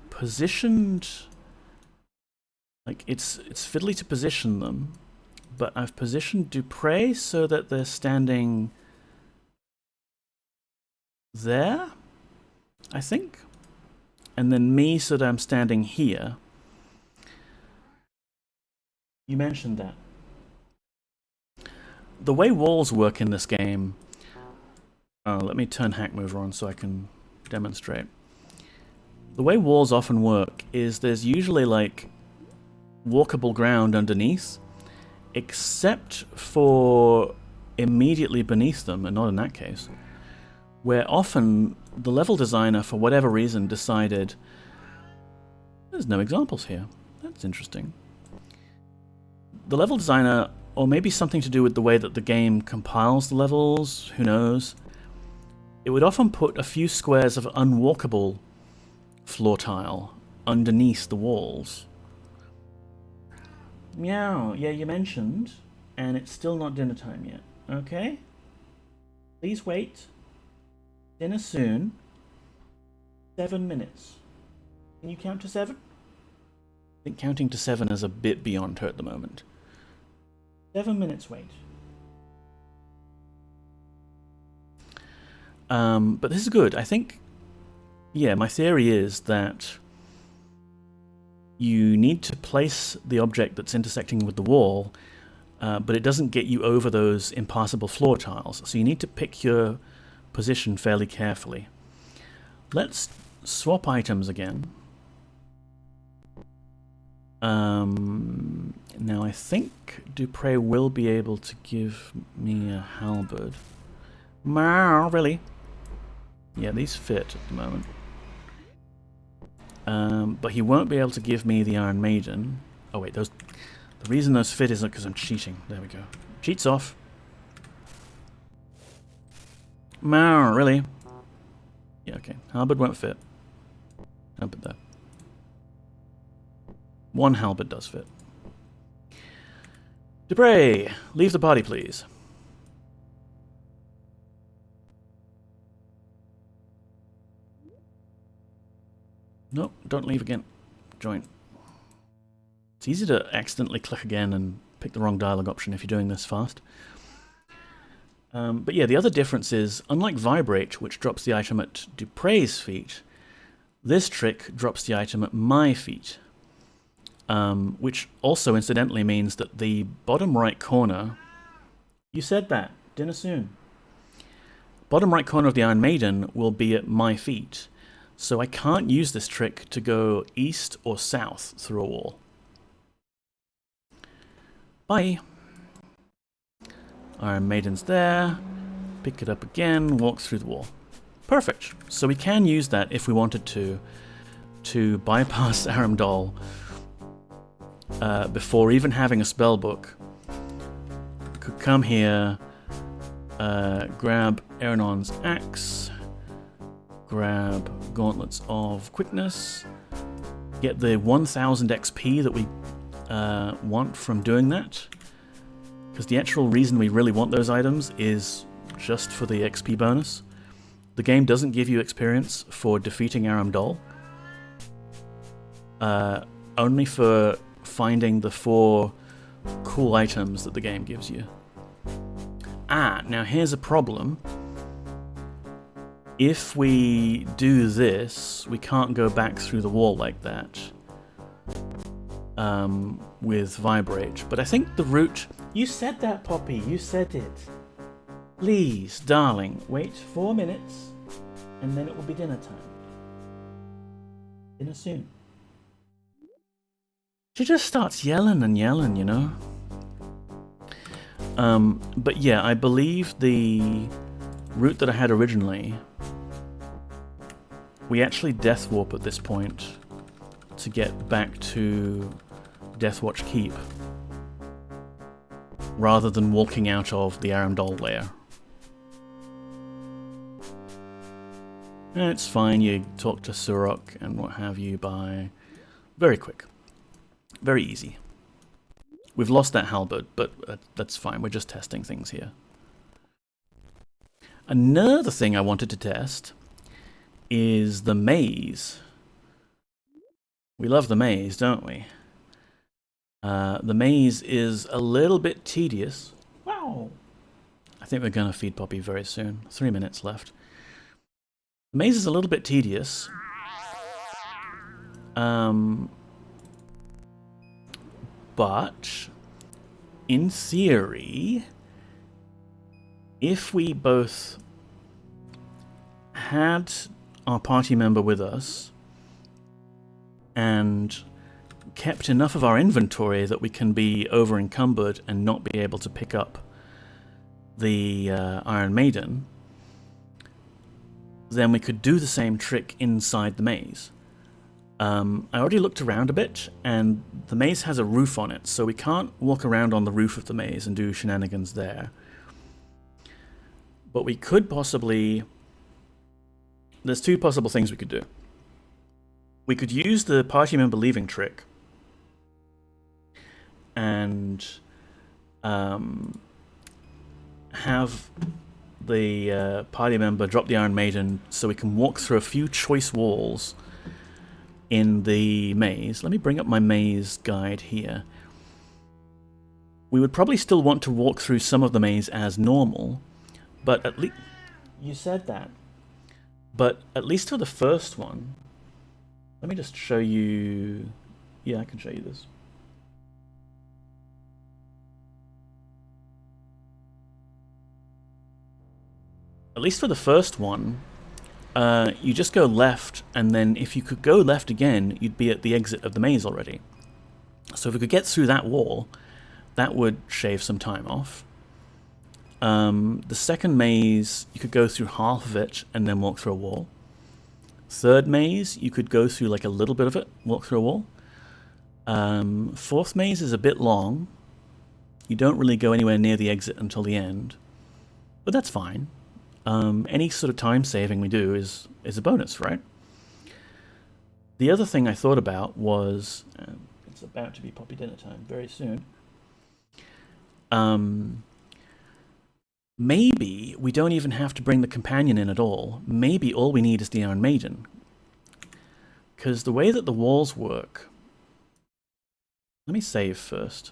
positioned... Like, it's fiddly to position them, but I've positioned Dupre so that they're standing there, I think. And then me so that I'm standing here. You mentioned that. The way walls work in this game... let me turn Hack Mover on so I can demonstrate. The way walls often work is there's usually like walkable ground underneath, except for immediately beneath them, and not in that case, where often the level designer, for whatever reason, decided there's no examples here. That's interesting. The level designer, or maybe something to do with the way that the game compiles the levels, who knows, it would often put a few squares of unwalkable floor tile underneath the walls. Meow, yeah, you mentioned, and it's still not dinner time yet. Okay? Please wait. Dinner soon. 7 minutes. Can you count to 7? I think counting to 7 is a bit beyond her at the moment. 7 minutes wait. But this is good. I think, yeah, my theory is that you need to place the object that's intersecting with the wall, but it doesn't get you over those impassable floor tiles. So you need to pick your position fairly carefully. Let's swap items again. Now I think Dupre will be able to give me a halberd. Really? Yeah, these fit at the moment. But he won't be able to give me the Iron Maiden. Oh wait, the reason those fit isn't because I'm cheating. There we go. Cheats off. Really? Yeah, okay. Halberd won't fit. Halberd there. One halberd does fit. Dupre, leave the party, please. Nope, don't leave again. Join. It's easy to accidentally click again and pick the wrong dialogue option if you're doing this fast. But yeah, the other difference is, unlike Vibrate, which drops the item at Dupre's feet, this trick drops the item at my feet. Which also incidentally means that the bottom right corner... You said that. Dinner soon. Bottom right corner of the Iron Maiden will be at my feet. So I can't use this trick to go east or south through a wall. Bye. Iron Maiden's there. Pick it up again, walk through the wall. Perfect. So we can use that if we wanted to bypass Aram-Dol before even having a spell book. We could come here, grab Eranon's axe, grab Gauntlets of Quickness, get the 1000 XP that we want from doing that, because the actual reason we really want those items is just for the XP bonus. The game doesn't give you experience for defeating Aram-Dol, only for finding the 4 cool items that the game gives you. Now here's a problem. If we do this, we can't go back through the wall like that with Vibrate. But I think the route... You said that, Poppy, you said it. Please, darling, wait 4 minutes and then it will be dinner time. Dinner soon. She just starts yelling and yelling, you know? But yeah, I believe the route that I had originally, we actually Death Warp at this point to get back to Deathwatch Keep, rather than walking out of the Aram-Dol lair. It's fine, you talk to Surok and what have you by... Very quick. Very easy. We've lost that halberd, but that's fine, we're just testing things here. Another thing I wanted to test is the maze. We love the maze, don't we? The maze is a little bit tedious. Wow! I think we're going to feed Poppy very soon. 3 minutes left. The maze is a little bit tedious. But, in theory, if we both had our party member with us and kept enough of our inventory that we can be over encumbered and not be able to pick up the Iron Maiden, then we could do the same trick inside the maze. I already looked around a bit, and the maze has a roof on it, so we can't walk around on the roof of the maze and do shenanigans there. But we could possibly... There's 2 possible things we could do. We could use the party member leaving trick and have the party member drop the Iron Maiden so we can walk through a few choice walls in the maze. Let me bring up my maze guide here. We would probably still want to walk through some of the maze as normal, but at least... You said that. But at least for the first one, let me just show you... Yeah, I can show you this. At least for the first one, you just go left, and then if you could go left again, you'd be at the exit of the maze already. So if we could get through that wall, that would shave some time off. The second maze, you could go through half of it and then walk through a wall. Third maze, you could go through like a little bit of it, walk through a wall. Fourth maze is a bit long. You don't really go anywhere near the exit until the end, but that's fine. Any sort of time saving we do is a bonus, right? The other thing I thought about was, it's about to be Poppydinnertime very soon. Maybe we don't even have to bring the companion in at all. Maybe all we need is the Iron Maiden. Because the way that the walls work... Let me save first.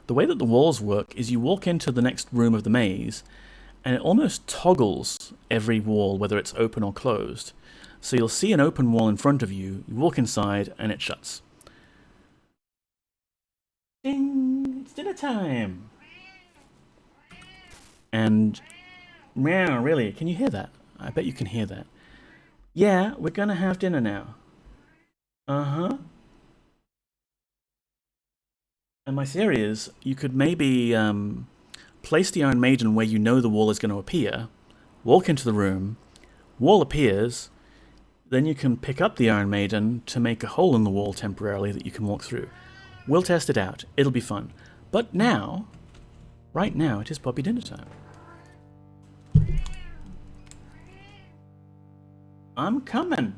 The way that the walls work is you walk into the next room of the maze, and it almost toggles every wall, whether it's open or closed. So you'll see an open wall in front of you, you walk inside, and it shuts. Ding! It's dinner time! And, meow, really, can you hear that? I bet you can hear that. Yeah, we're gonna have dinner now. Uh-huh. And my theory is you could maybe place the Iron Maiden where you know the wall is going to appear, walk into the room, wall appears, then you can pick up the Iron Maiden to make a hole in the wall temporarily that you can walk through. We'll test it out. It'll be fun. But now, right now, it is Poppy dinner time. I'm coming.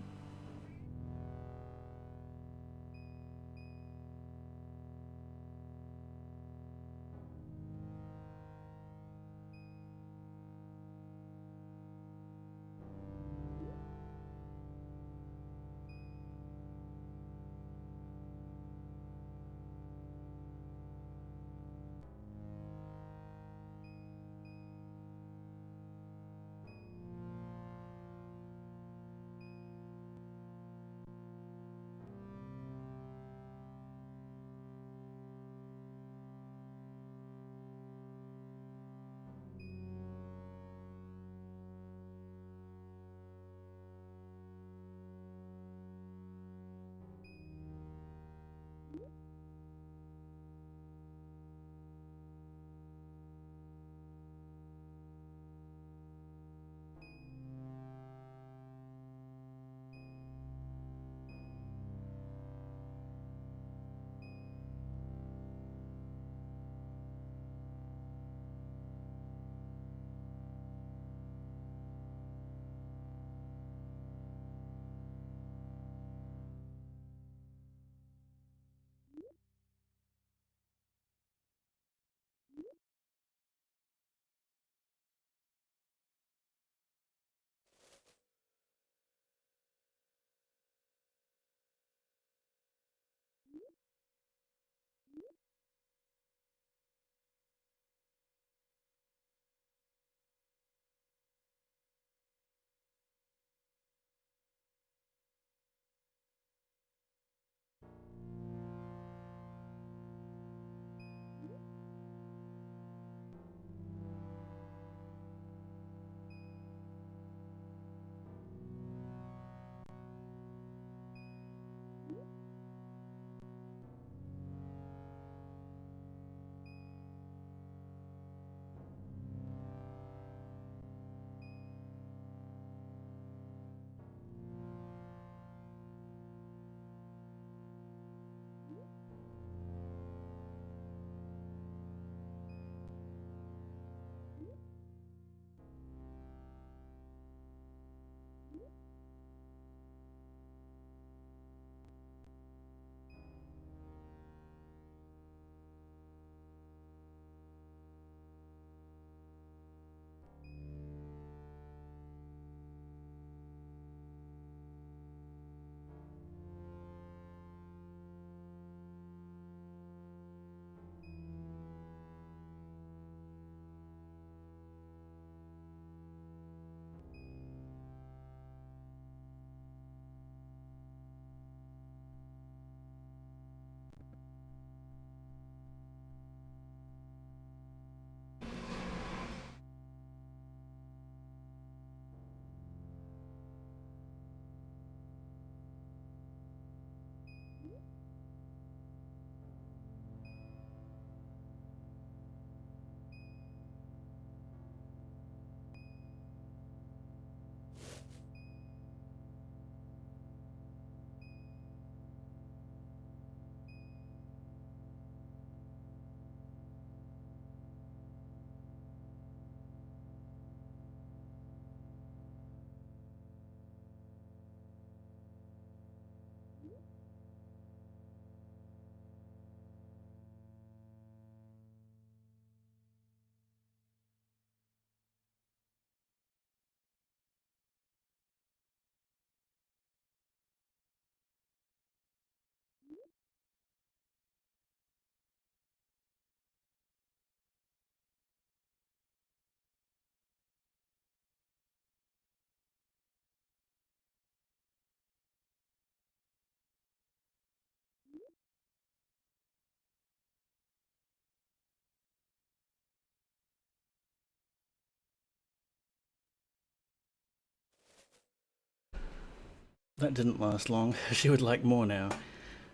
That didn't last long. She would like more now.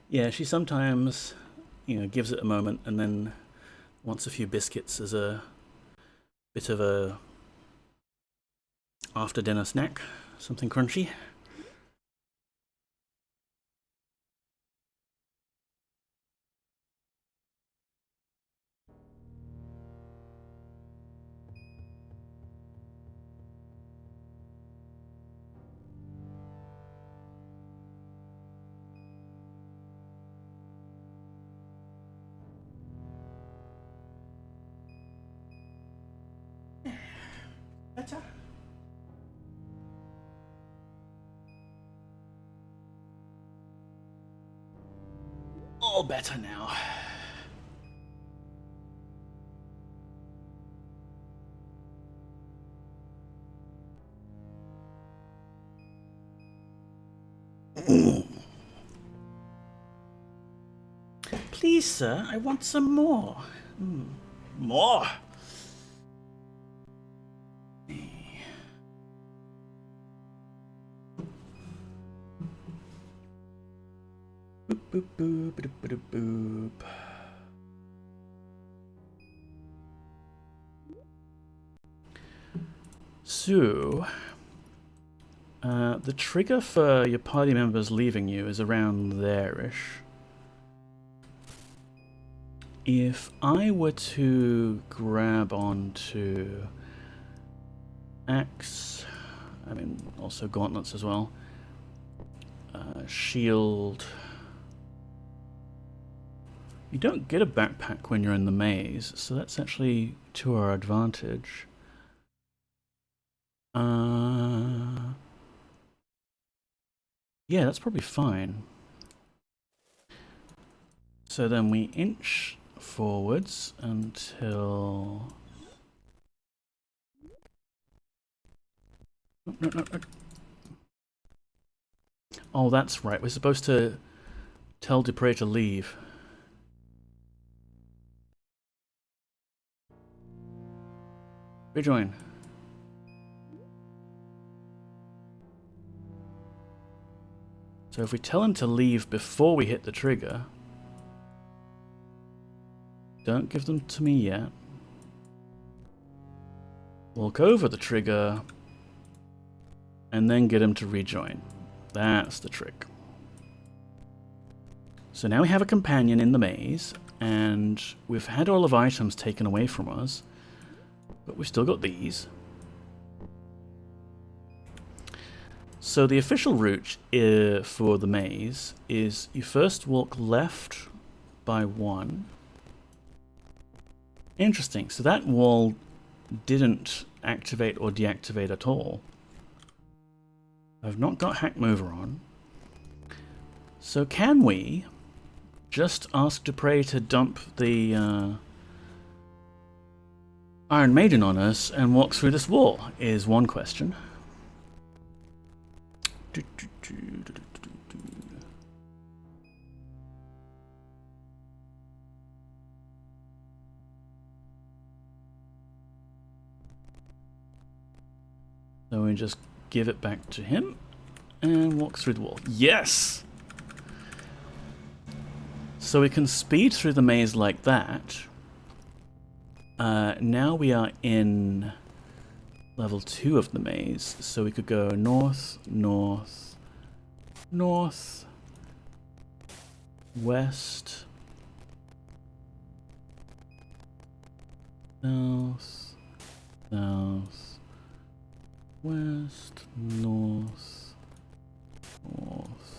Yeah, she sometimes, gives it a moment and then wants a few biscuits as a bit of a after dinner snack. Something crunchy. Better. All better now. Please, sir, I want some more. More? Boop, boop, boop, boop, boop, boop. So, the trigger for your party members leaving you is around there-ish. If I were to grab onto axe, I mean also gauntlets as well, shield. You don't get a backpack when you're in the maze, so that's actually to our advantage. Yeah, that's probably fine. So then we inch forwards until... No. Oh, that's right. We're supposed to tell Dupre to leave. Rejoin. So if we tell him to leave before we hit the trigger, don't give them to me yet. Walk over the trigger and then get him to rejoin. That's the trick. So now we have a companion in the maze, and we've had all of items taken away from us, but we've still got these. So the official route for the maze is you first walk left by 1. Interesting, so that wall didn't activate or deactivate at all. I've not got Hack Mover on. So can we just ask Dupre to dump the Iron Maiden on us and walk through this wall, is one question. So we just give it back to him and walk through the wall. Yes! So we can speed through the maze like that. Now we are in level 2 of the maze, so we could go north, north, north, west, south, south, west, north, north.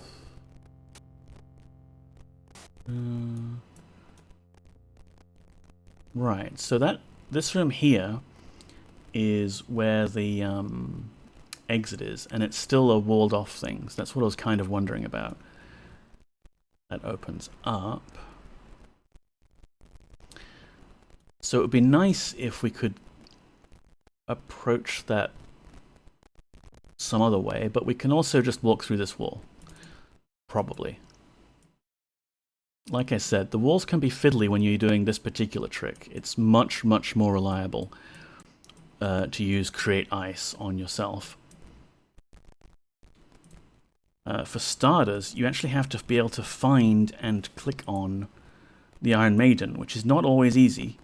Right, so this room here is where the exit is, and it's still a walled off thing. So that's what I was kind of wondering about. That opens up. So it would be nice if we could approach that some other way, but we can also just walk through this wall. Probably. Like I said, the walls can be fiddly when you're doing this particular trick. It's much, much more reliable to use Create Ice on yourself. For starters, you actually have to be able to find and click on the Iron Maiden, which is not always easy.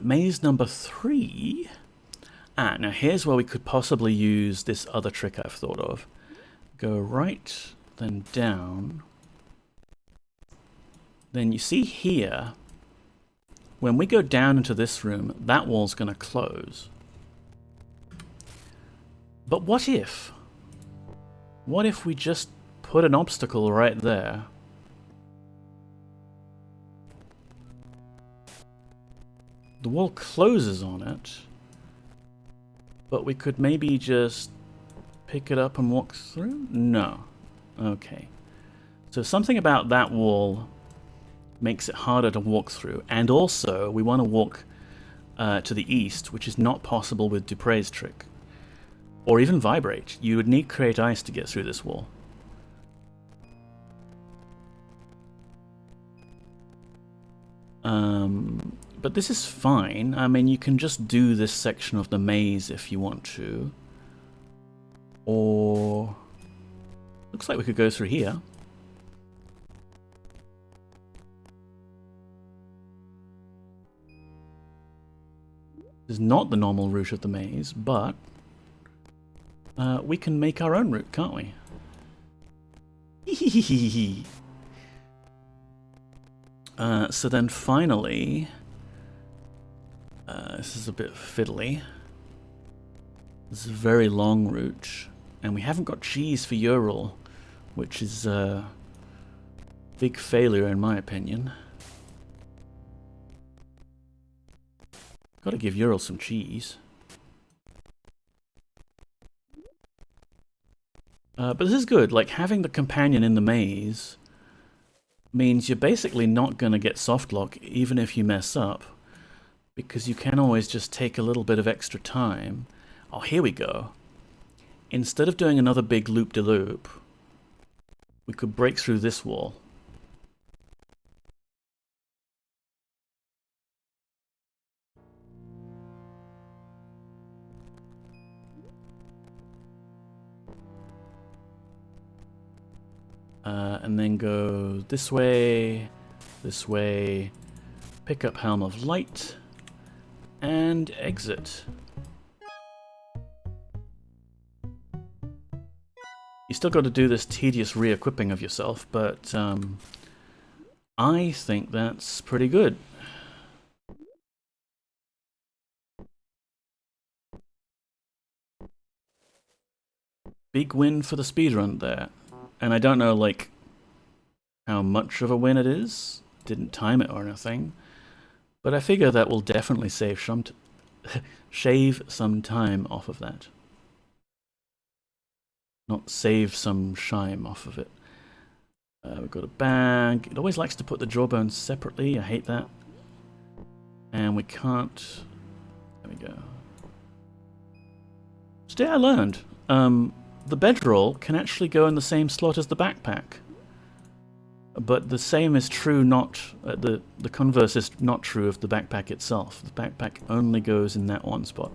Maze number 3. Now here's where we could possibly use this other trick I've thought of. Go right, then down. Then you see here, when we go down into this room, that wall's going to close. But what if? What if we just put an obstacle right there? The wall closes on it, but we could maybe just pick it up and walk through? No. Okay. So something about that wall makes it harder to walk through, and also we want to walk to the east, which is not possible with Dupre's trick. Or even Vibrate. You would need Create Ice to get through this wall. But this is fine. I mean, you can just do this section of the maze if you want to. Or... looks like we could go through here. This is not the normal route of the maze, but... we can make our own route, can't we? So then finally... this is a bit fiddly. This is a very long route, and we haven't got cheese for Ural, which is a big failure in my opinion. Gotta give Ural some cheese. But this is good, like having the companion in the maze means you're basically not gonna get softlock even if you mess up, because you can always just take a little bit of extra time. Oh, here we go. Instead of doing another big loop-de-loop, we could break through this wall. And then go this way, pick up Helm of Light, and exit. You still got to do this tedious re-equipping of yourself, but I think that's pretty good. Big win for the speedrun there. And I don't know, like, how much of a win it is. Didn't time it or anything. But I figure that will definitely save some time off of that. Not save some shime off of it. We've got a bag. It always likes to put the jawbone separately. I hate that. And we can't... there we go. Today I learned. The bedroll can actually go in the same slot as the backpack. But the same is true not... the converse is not true of the backpack itself. The backpack only goes in that one spot.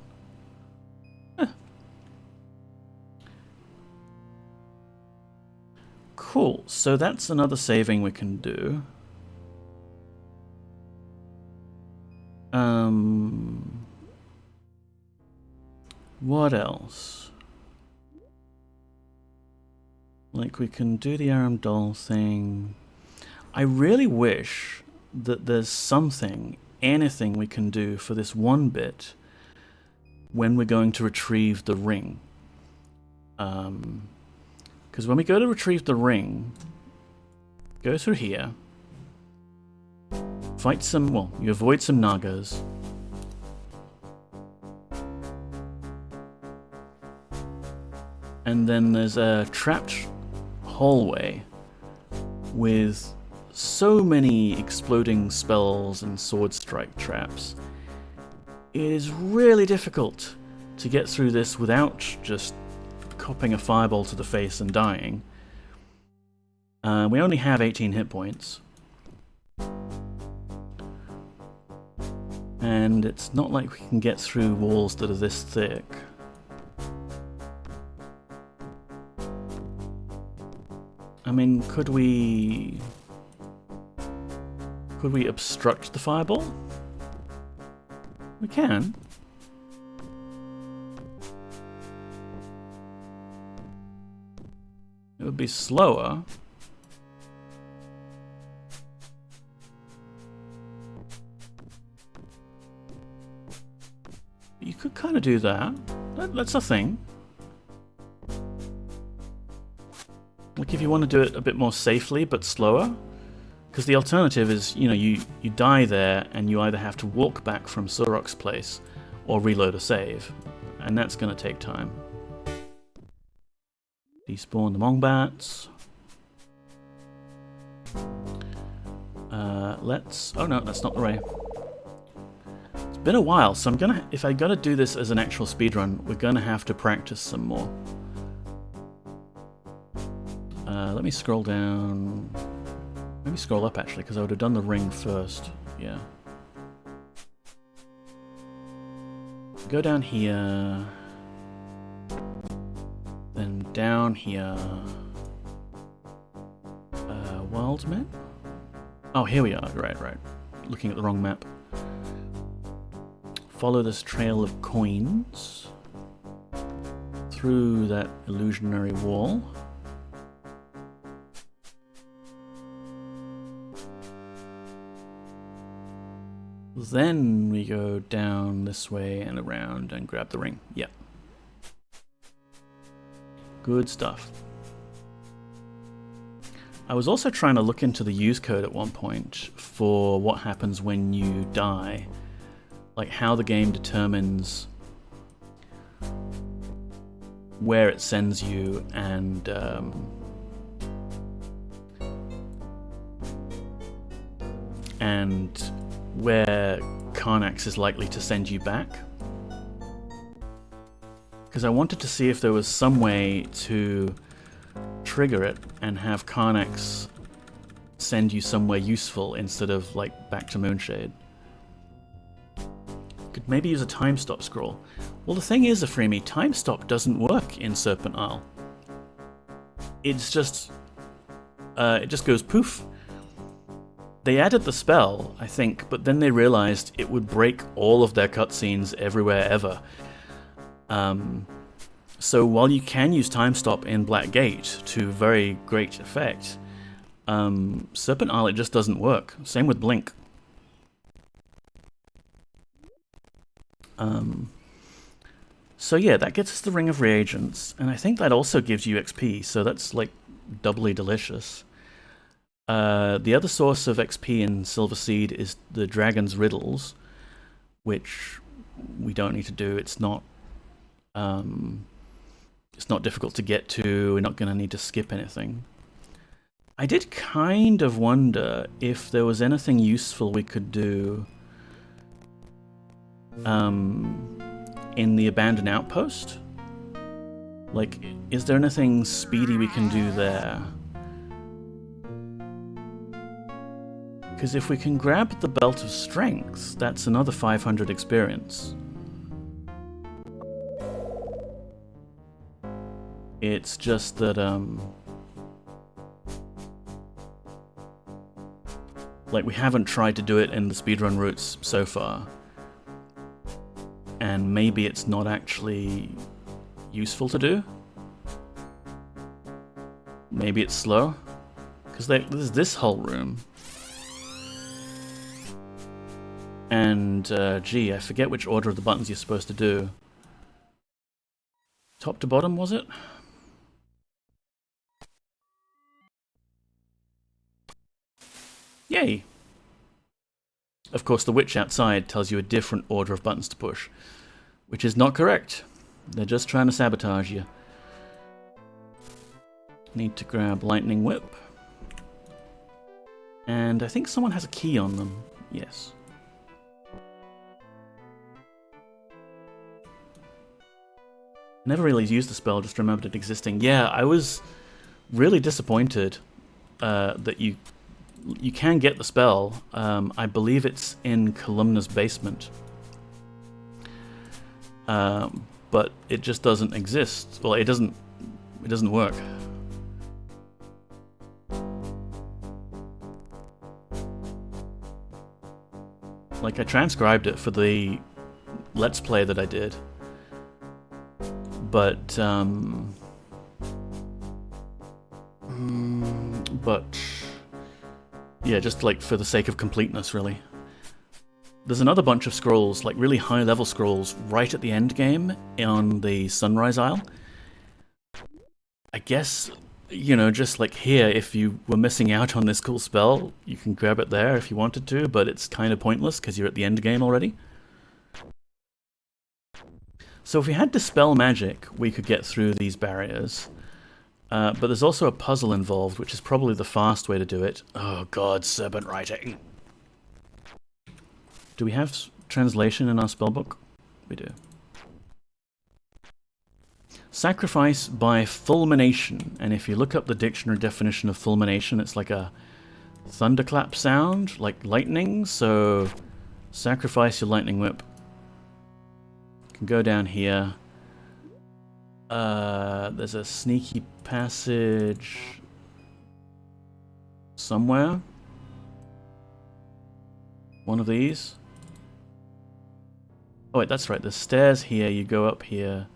Cool, so that's another saving we can do. What else? Like, we can do the Aram-Dol thing. I really wish that there's something, anything we can do for this one bit when we're going to retrieve the ring. Because when we go to retrieve the ring, go through here, fight some, well, you avoid some Nagas. And then there's a trapped hallway with so many exploding spells and sword strike traps. It is really difficult to get through this without just copping a fireball to the face and dying. We only have 18 hit points. And it's not like we can get through walls that are this thick. I mean, could we obstruct the fireball? We can. It would be slower. You could kind of do that. That's a thing. Like if you want to do it a bit more safely but slower, because the alternative is, you know, you die there and you either have to walk back from Surok's place or reload a save, and that's going to take time. Despawn the Mongbats. Oh no, that's not the way. It's been a while, so if I gotta do this as an actual speedrun, we're gonna have to practice some more. Let me scroll down. Maybe scroll up actually, because I would have done the ring first. Yeah. Go down here. Then down here. Wildman? Oh, here we are. Right. Looking at the wrong map. Follow this trail of coins through that illusionary wall. Then we go down this way and around and grab the ring. Yep. Good stuff. I was also trying to look into the use code at one point for what happens when you die. Like how the game determines where it sends you and where Karnax is likely to send you back. Because I wanted to see if there was some way to trigger it and have Karnax send you somewhere useful instead of like back to Moonshade. Could maybe use a time stop scroll. Well, the thing is, Afremi, time stop doesn't work in Serpent Isle. It's just it just goes poof. They added the spell, I think, but then they realized it would break all of their cutscenes everywhere ever. So while you can use time stop in Black Gate to very great effect, Serpent Isle, it just doesn't work. Same with Blink. So yeah, that gets us the Ring of Reagents, and I think that also gives you XP, so that's like doubly delicious. The other source of XP in Silver Seed is the Dragon's Riddles, which we don't need to do. It's not difficult to get to. We're not going to need to skip anything. I did kind of wonder if there was anything useful we could do in the Abandoned Outpost. Like, is there anything speedy we can do there? Because if we can grab the Belt of Strength, that's another 500 experience. It's just that, like, we haven't tried to do it in the speedrun routes so far. And maybe it's not actually useful to do. Maybe it's slow. Because there's this whole room. And, gee, I forget which order of the buttons you're supposed to do. Top to bottom, was it? Yay! Of course, the witch outside tells you a different order of buttons to push, which is not correct. They're just trying to sabotage you. Need to grab Lightning Whip. And I think someone has a key on them. Yes. Never really used the spell, just remembered it existing. Yeah, I was really disappointed that you you can get the spell. I believe it's in Columna's basement. But it just doesn't exist. Well, it doesn't work. Like, I transcribed it for the Let's Play that I did. But yeah, just like for the sake of completeness, really. There's another bunch of scrolls, like really high-level scrolls, right at the end game on the Sunrise Isle. I guess, you know, just like here, if you were missing out on this cool spell, you can grab it there if you wanted to, but it's kind of pointless because you're at the end game already. So if we had Dispel Magic, we could get through these barriers. But there's also a puzzle involved, which is probably the fast way to do it. Oh god, Serpent writing. Do we have translation in our spellbook? We do. Sacrifice by fulmination. And if you look up the dictionary definition of fulmination, it's like a thunderclap sound, like lightning. So sacrifice your lightning whip. You can go down here. There's a sneaky passage somewhere. One of these. Oh wait, that's right. There's stairs here. You go up here.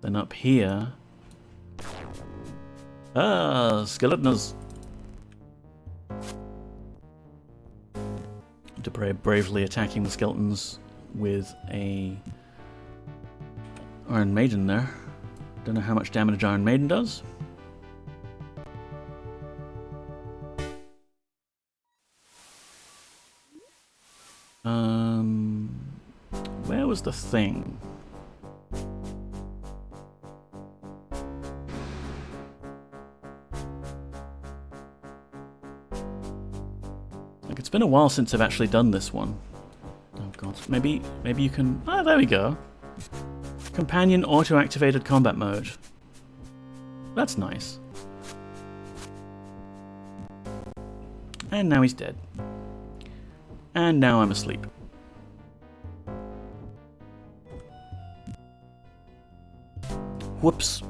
Then up here. Ah, skeletons. Dupre bravely attacking the skeletons with a Iron Maiden there. Don't know how much damage Iron Maiden does. Where was the thing? Like, it's been a while since I've actually done this one. Oh god, maybe you can... Ah, there we go. Companion auto-activated combat mode. That's nice. And now he's dead. And now I'm asleep. Whoops.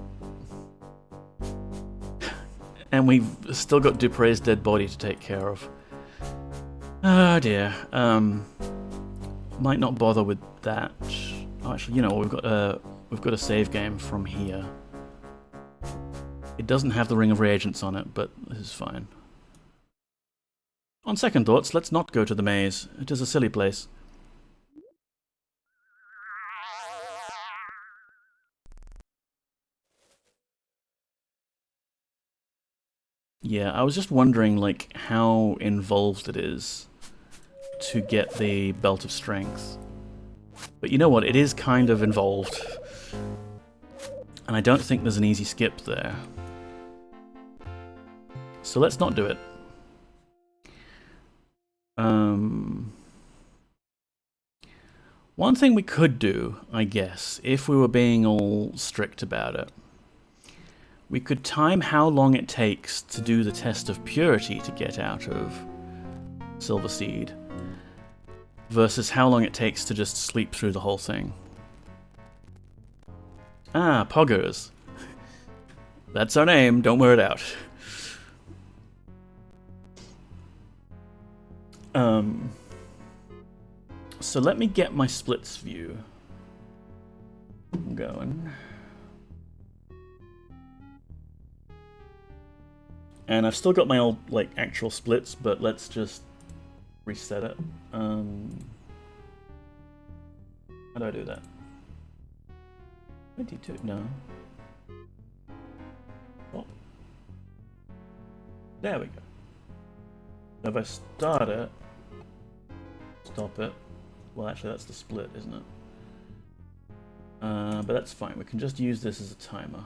And we've still got Dupre's dead body to take care of. Oh dear. Might not bother with that. Oh, actually, you know, we've got a save game from here. It doesn't have the Ring of Reagents on it, but this is fine. On second thoughts, let's not go to the maze. It is a silly place. Yeah, I was just wondering, like, how involved it is to get the Belt of Strength. But you know what? It is kind of involved. And I don't think there's an easy skip there. So let's not do it. One thing we could do, I guess, if we were being all strict about it, we could time how long it takes to do the test of purity to get out of Silver Seed versus how long it takes to just sleep through the whole thing. Ah, Poggers. That's our name, don't wear it out. So let me get my splits view going. And I've still got my old, like, actual splits, but let's just reset it. How do I do that? 22? No. Oh. There we go. So if I start it, stop it. Well, actually, that's the split, isn't it? But that's fine. We can just use this as a timer.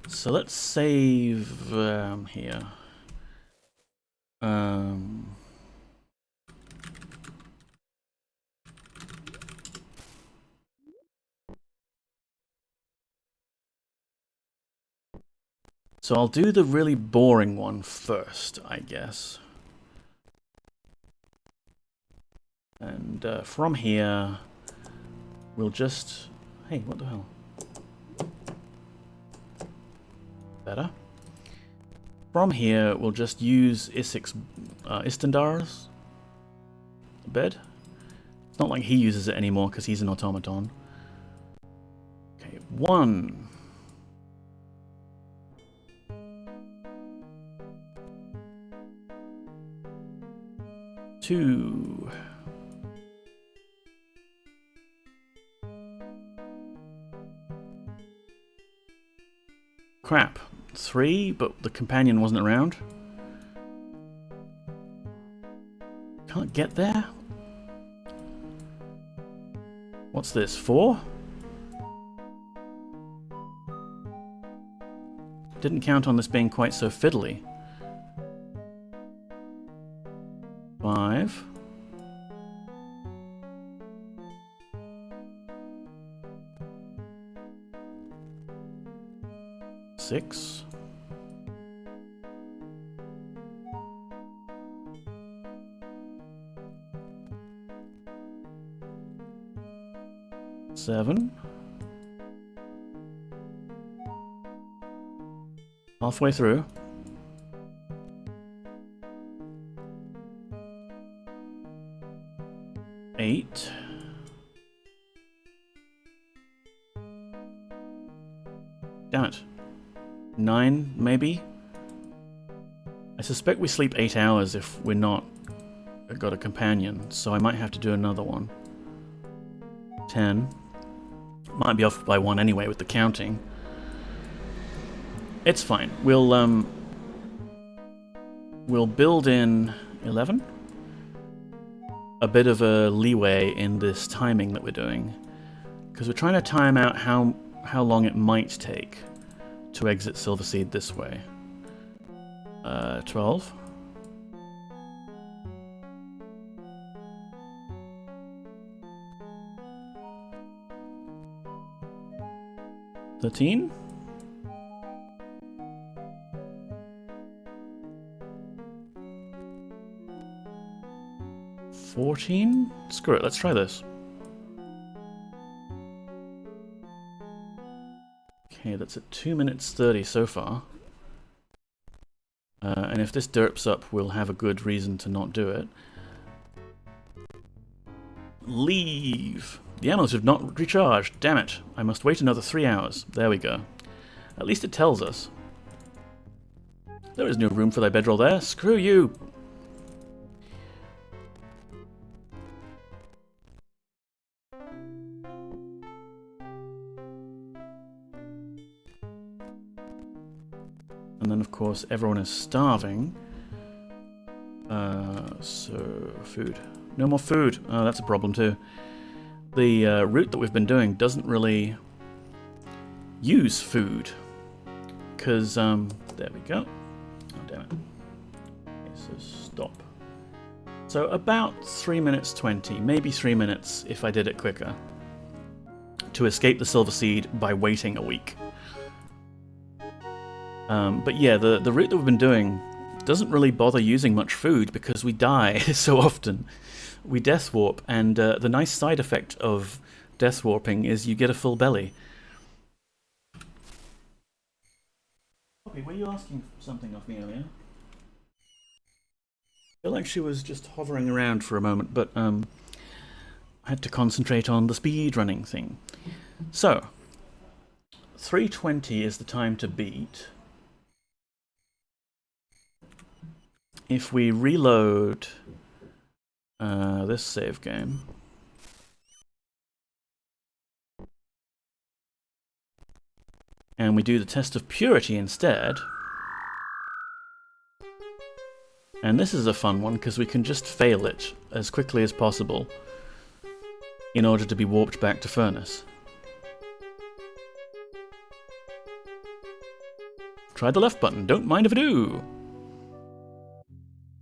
So let's save here. So I'll do the really boring one first, I guess. And from here, we'll just... Hey, what the hell? Better. From here, we'll just use Istendar's bed. It's not like he uses it anymore because he's an automaton. Okay, 1. 2. 3, but the companion wasn't around. Can't get there? What's this, 4? Didn't count on this being quite so fiddly. 5. 6. 7. Halfway through. 8. 9, maybe? I suspect we sleep 8 hours if we're not got a companion, so I might have to do another one. 10. Might be off by 1 anyway with the counting. It's fine. We'll build in 11. A bit of a leeway in this timing that we're doing, because we're trying to time out how long it might take to exit Silverseed this way. 12. 13. 14? Screw it, let's try this. Okay, that's at 2 minutes 30 so far. And if this derps up, we'll have a good reason to not do it. Leave! The ammo have not recharged. Damn it. I must wait another 3 hours. There we go. At least it tells us. There is no room for thy bedroll there. Screw you! And then, of course, everyone is starving. So, food. No more food. Oh, that's a problem too. The route that we've been doing doesn't really use food. Because, there we go. Oh, damn it. Okay, so stop. So about 3 minutes 20, maybe 3 minutes if I did it quicker, to escape the Silverseed by waiting a week. But yeah, the route that we've been doing doesn't really bother using much food because we die so often. We death warp, and the nice side effect of death warping is you get a full belly. Poppy, were you asking something of me earlier? I feel like she was just hovering around for a moment, but I had to concentrate on the speedrunning thing. So, 3:20 is the time to beat. If we reload this save game, and we do the test of purity instead, and this is a fun one because we can just fail it as quickly as possible in order to be warped back to Furnace. Try the left button, don't mind if I do!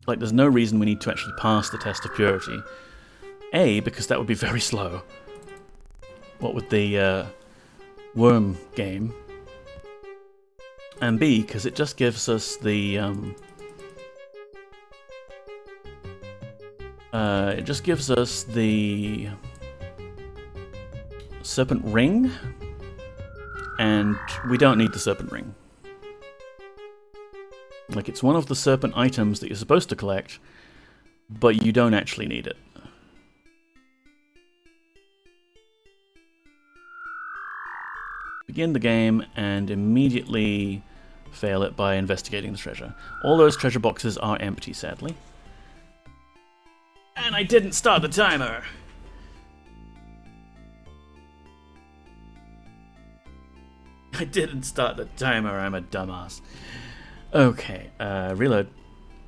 Like, there's no reason we need to actually pass the test of purity. A, because that would be very slow. What with the worm game. and B, because it just gives us the Serpent Ring, and we don't need the Serpent Ring. Like, it's one of the Serpent items that you're supposed to collect, but you don't actually need it. Begin the game and immediately fail it by investigating the treasure. All those treasure boxes are empty, sadly. And I didn't start the timer! I didn't start the timer, I'm a dumbass. Okay, reload.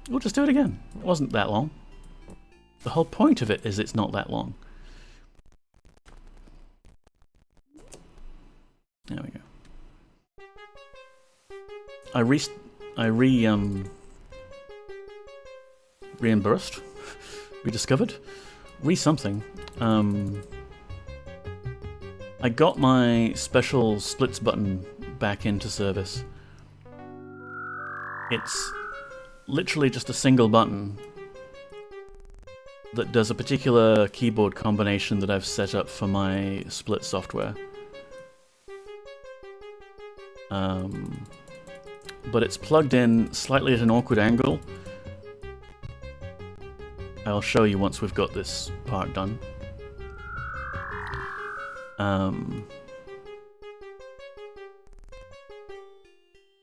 We'll just do it again. It wasn't that long. The whole point of it is it's not that long. There we go. Reimbursed? Rediscovered? Re-something. I got my special splits button back into service. It's literally just a single button that does a particular keyboard combination that I've set up for my split software. But it's plugged in slightly at an awkward angle. I'll show you once we've got this part done.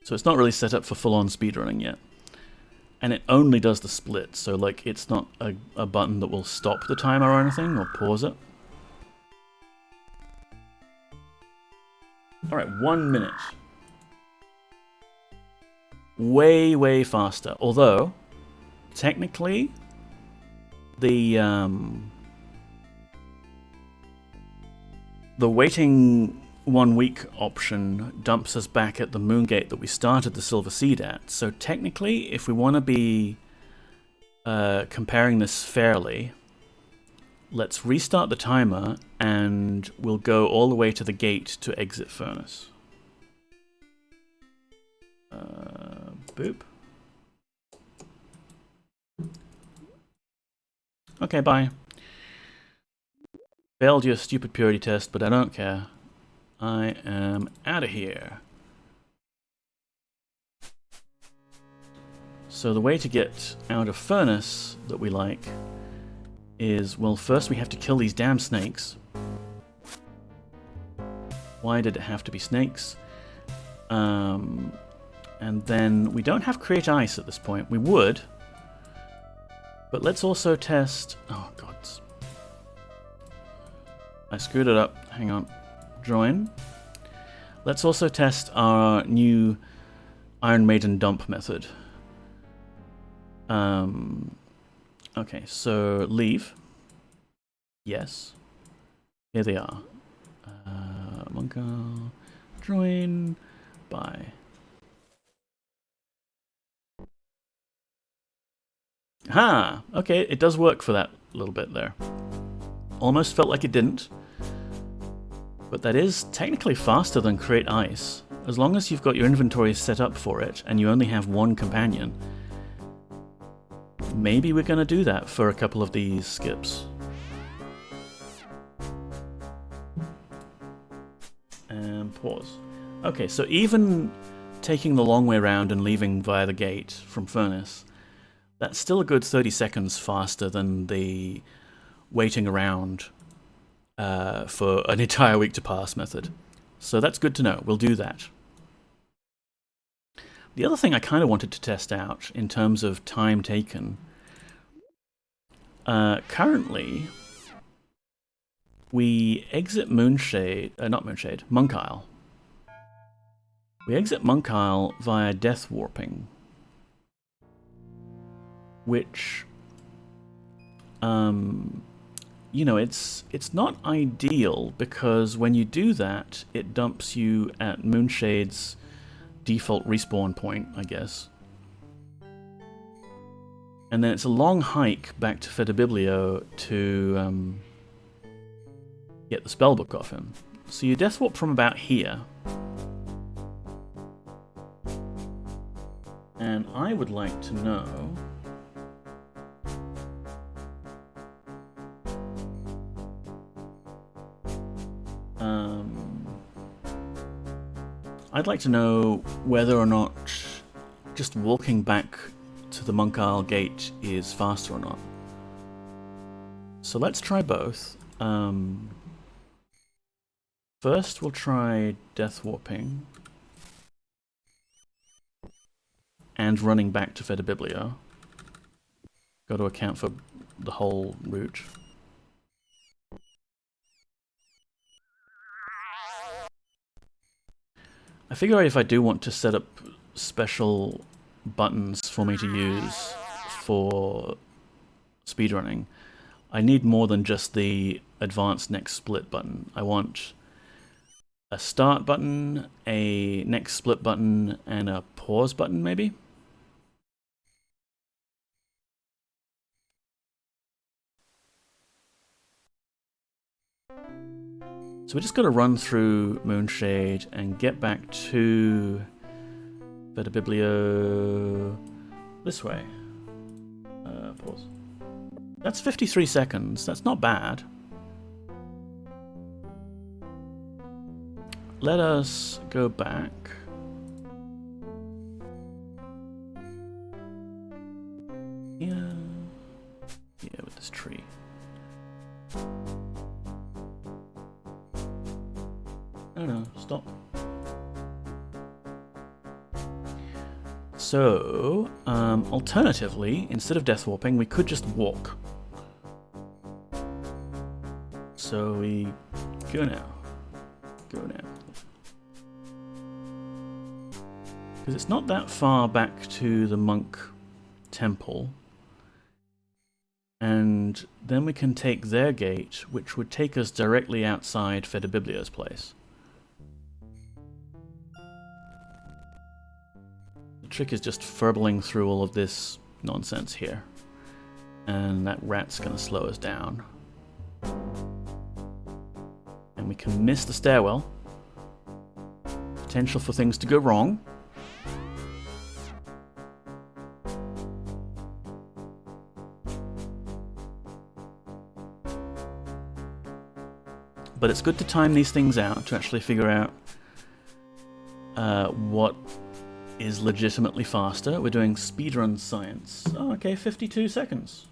So it's not really set up for full-on speedrunning yet. And it only does the split, so like it's not a button that will stop the timer or anything, or pause it. Alright, 1 minute. Way, way faster. Although, technically, the waiting 1 week option dumps us back at the Moongate that we started the Silver Seed at. So technically, if we want to be comparing this fairly, let's restart the timer and we'll go all the way to the gate to exit Furnace. Boop. Okay, bye. Failed your stupid purity test, but I don't care. I am out of here. So the way to get out of Furnace that we like is, well, first we have to kill these damn snakes. Why did it have to be snakes? And then we don't have Create Ice at this point. We would. But let's also test... Oh, God. I screwed it up. Hang on. Join. Let's also test our new Iron Maiden dump method. Okay, so leave. Yes. Here they are. Monka. Join. Bye. Ha! Okay, it does work for that little bit there. Almost felt like it didn't. But that is technically faster than Create Ice. As long as you've got your inventory set up for it and you only have one companion. Maybe we're going to do that for a couple of these skips. And pause. Okay, so even taking the long way around and leaving via the gate from Furnace, that's still a good 30 seconds faster than the waiting around for an entire week to pass method. So that's good to know. We'll do that. The other thing I kind of wanted to test out in terms of time taken, currently we exit Monk Isle. We exit Monk Isle via Death Warping, which, you know, it's not ideal because when you do that, it dumps you at Moonshade's default respawn point, I guess. And then it's a long hike back to Fedabiblio to get the spellbook off him. So you death warp from about here. And I would like to know... I'd like to know whether or not just walking back to the Monk Isle gate is faster or not. So let's try both. First we'll try death warping and running back to Fedibiblia. Got to account for the whole route. I figure if I do want to set up special buttons for me to use for speedrunning, I need more than just the advanced next split button. I want a start button, a next split button, and a pause button maybe? So we just got to run through Moonshade and get back to Fedibiblio this way. Pause. That's 53 seconds. That's not bad. Let us go back. Yeah. Yeah, with this tree. No, stop. So, alternatively, instead of death warping, we could just walk. So we go now. Go now. Because it's not that far back to the monk temple. And then we can take their gate, which would take us directly outside Fedibiblia's place. Trick is just furbling through all of this nonsense here. And that rat's going to slow us down. And we can miss the stairwell. Potential for things to go wrong. But it's good to time these things out to actually figure out what is legitimately faster. We're doing speedrun science. Oh, okay, 52 seconds.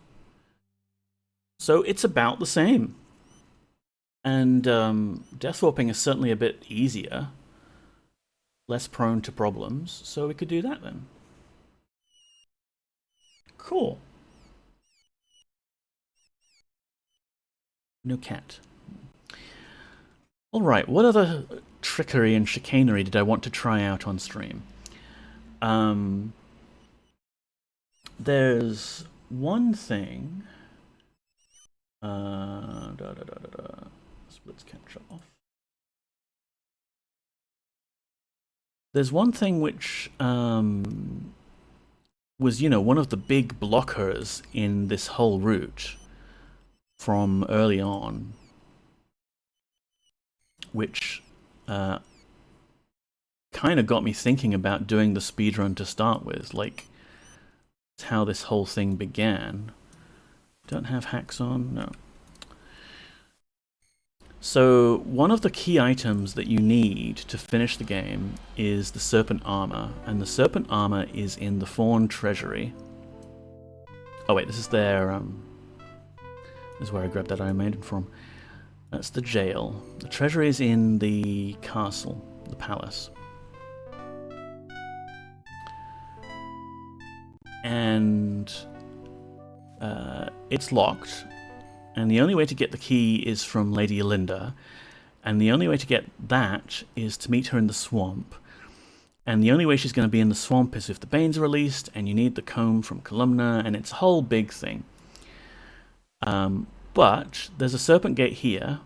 So it's about the same. And death warping is certainly a bit easier, less prone to problems, so we could do that then. Cool. No cat. Alright, what other trickery and chicanery did I want to try out on stream? There's one thing. Splits catch off. There's one thing which was, you know, one of the big blockers in this whole route from early on, which kind of got me thinking about doing the speedrun to start with. Like, it's how this whole thing began. Don't have hacks on? No. So, one of the key items that you need to finish the game is the Serpent armor, and the Serpent armor is in the Fawn treasury. Oh wait, this is their, this is where I grabbed that Iron Maiden from. That's the jail. The treasury is in the castle, the palace. And it's locked, and the only way to get the key is from Lady Elinda, and the only way to get that is to meet her in the swamp, and the only way she's going to be in the swamp is if the Banes are released, and you need the comb from Columna, and it's a whole big thing. But there's a Serpent gate here,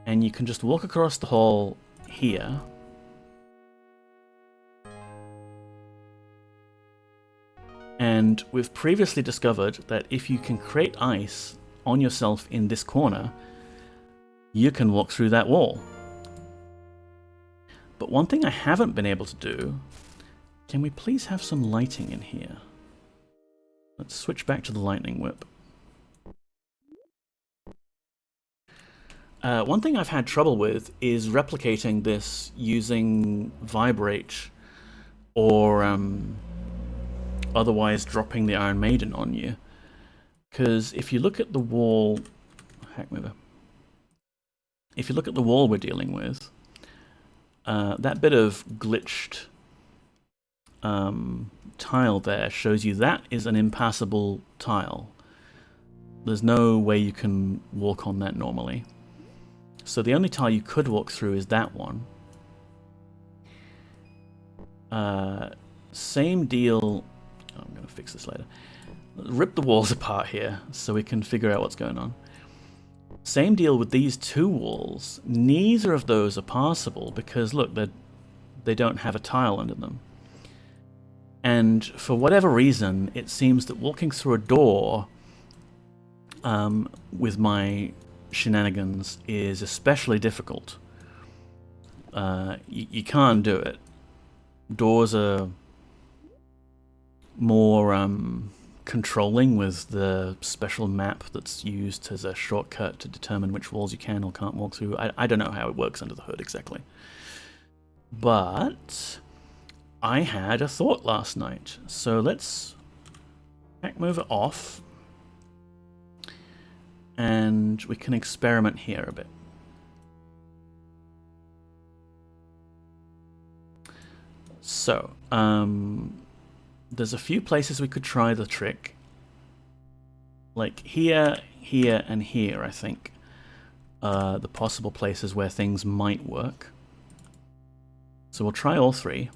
and you can just walk across the hall here. And we've previously discovered that if you can create ice on yourself in this corner, you can walk through that wall. But one thing I haven't been able to do Can we please have some lighting in here? Let's switch back to the lightning whip. One thing I've had trouble with is replicating this using Vibrate or otherwise dropping the Iron Maiden on you. Because if you look at the wall... Hack mover. If you look at the wall we're dealing with, that bit of glitched tile there shows you that is an impassable tile. There's no way you can walk on that normally. So the only tile you could walk through is that one. Same deal... Oh, I'm going to fix this later. Rip the walls apart here so we can figure out what's going on. Same deal with these two walls. Neither of those are passable because, look, they don't have a tile under them. And for whatever reason, it seems that walking through a door with my shenanigans is especially difficult. You can't do it. Doors are more controlling with the special map that's used as a shortcut to determine which walls you can or can't walk through. I don't know how it works under the hood exactly. But I had a thought last night. So let's back move it off. And we can experiment here a bit. So, there's a few places we could try the trick. Like here, here, and here, I think. The possible places where things might work. So we'll try all three.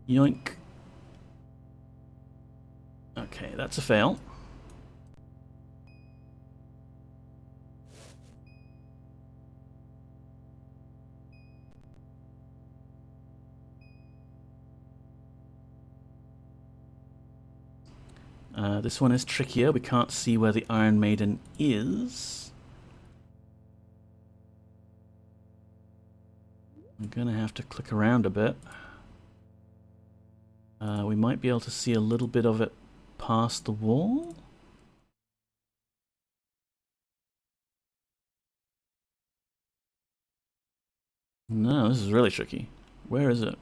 Yoink. Okay, that's a fail. This one is trickier. We can't see where the Iron Maiden is. I'm gonna have to click around a bit. We might be able to see a little bit of it past the wall. No, this is really tricky. Where is it?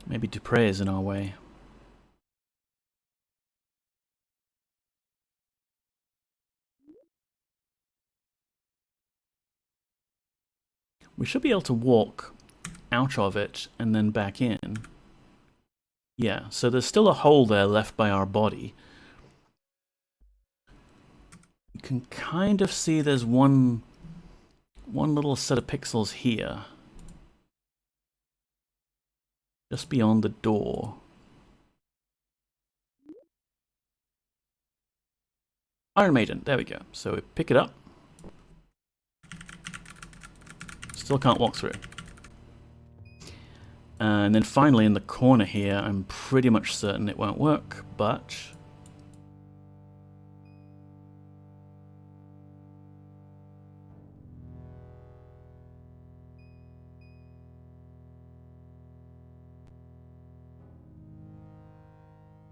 Maybe Dupre is in our way. We should be able to walk out of it and then back in. Yeah, so there's still a hole there left by our body. You can kind of see there's one little set of pixels here. Just beyond the door. Iron Maiden, there we go. So we pick it up. Still can't walk through. And then finally in the corner here, I'm pretty much certain it won't work, but...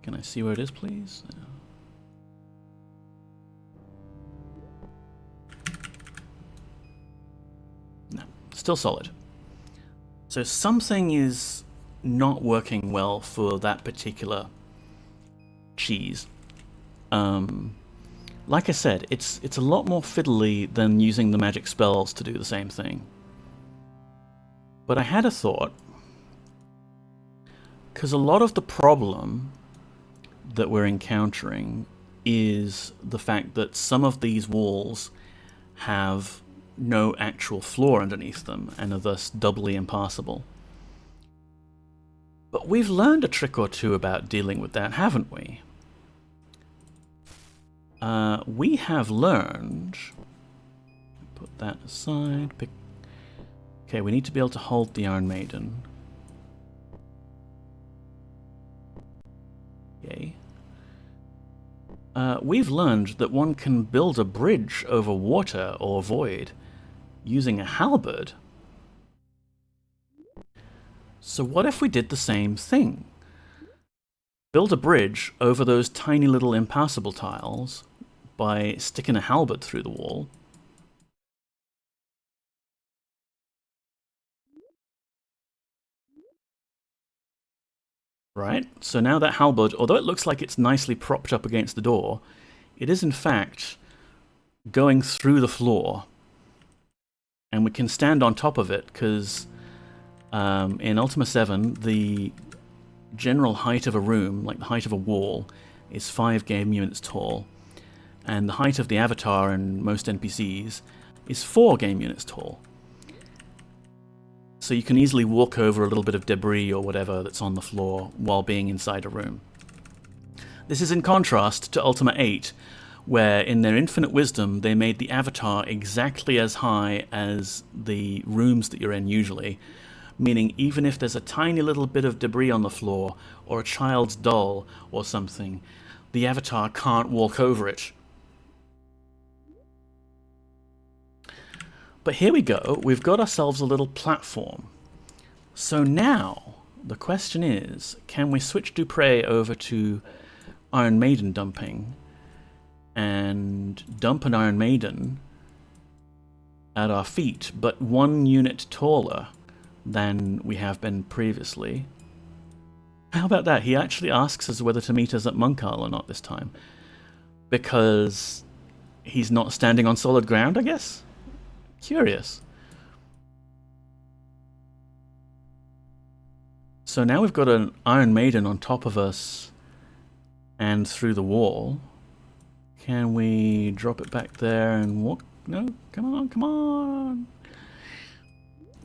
Can I see where it is, please? No, still solid. So something is not working well for that particular cheese. Like I said, it's a lot more fiddly than using the magic spells to do the same thing. But I had a thought, because a lot of the problem that we're encountering is the fact that some of these walls have no actual floor underneath them and are thus doubly impassable. But we've learned a trick or two about dealing with that, haven't we? We have learned... Put that aside. Okay, we need to be able to hold the Iron Maiden. we've learned that one can build a bridge over water or void using a halberd. So what if we did the same thing? Build a bridge over those tiny little impassable tiles by sticking a halberd through the wall. Right, so now that halberd, although it looks like it's nicely propped up against the door, it is in fact going through the floor. And we can stand on top of it because in Ultima 7, the general height of a room, like the height of a wall, is 5 game units tall. And the height of the avatar and most NPCs is 4 game units tall. So you can easily walk over a little bit of debris or whatever that's on the floor while being inside a room. This is in contrast to Ultima 8, where in their infinite wisdom they made the avatar exactly as high as the rooms that you're in usually, meaning even if there's a tiny little bit of debris on the floor or a child's doll or something, the avatar can't walk over it. But here we go, we've got ourselves a little platform. So now, the question is, can we switch Dupré over to Iron Maiden dumping and dump an Iron Maiden at our feet, but 1 unit taller than we have been previously? How about that? He actually asks us whether to meet us at Monk Isle or not this time. Because he's not standing on solid ground, I guess? Curious. So now we've got an Iron Maiden on top of us and through the wall. Can we drop it back there and walk? No? Come on, come on!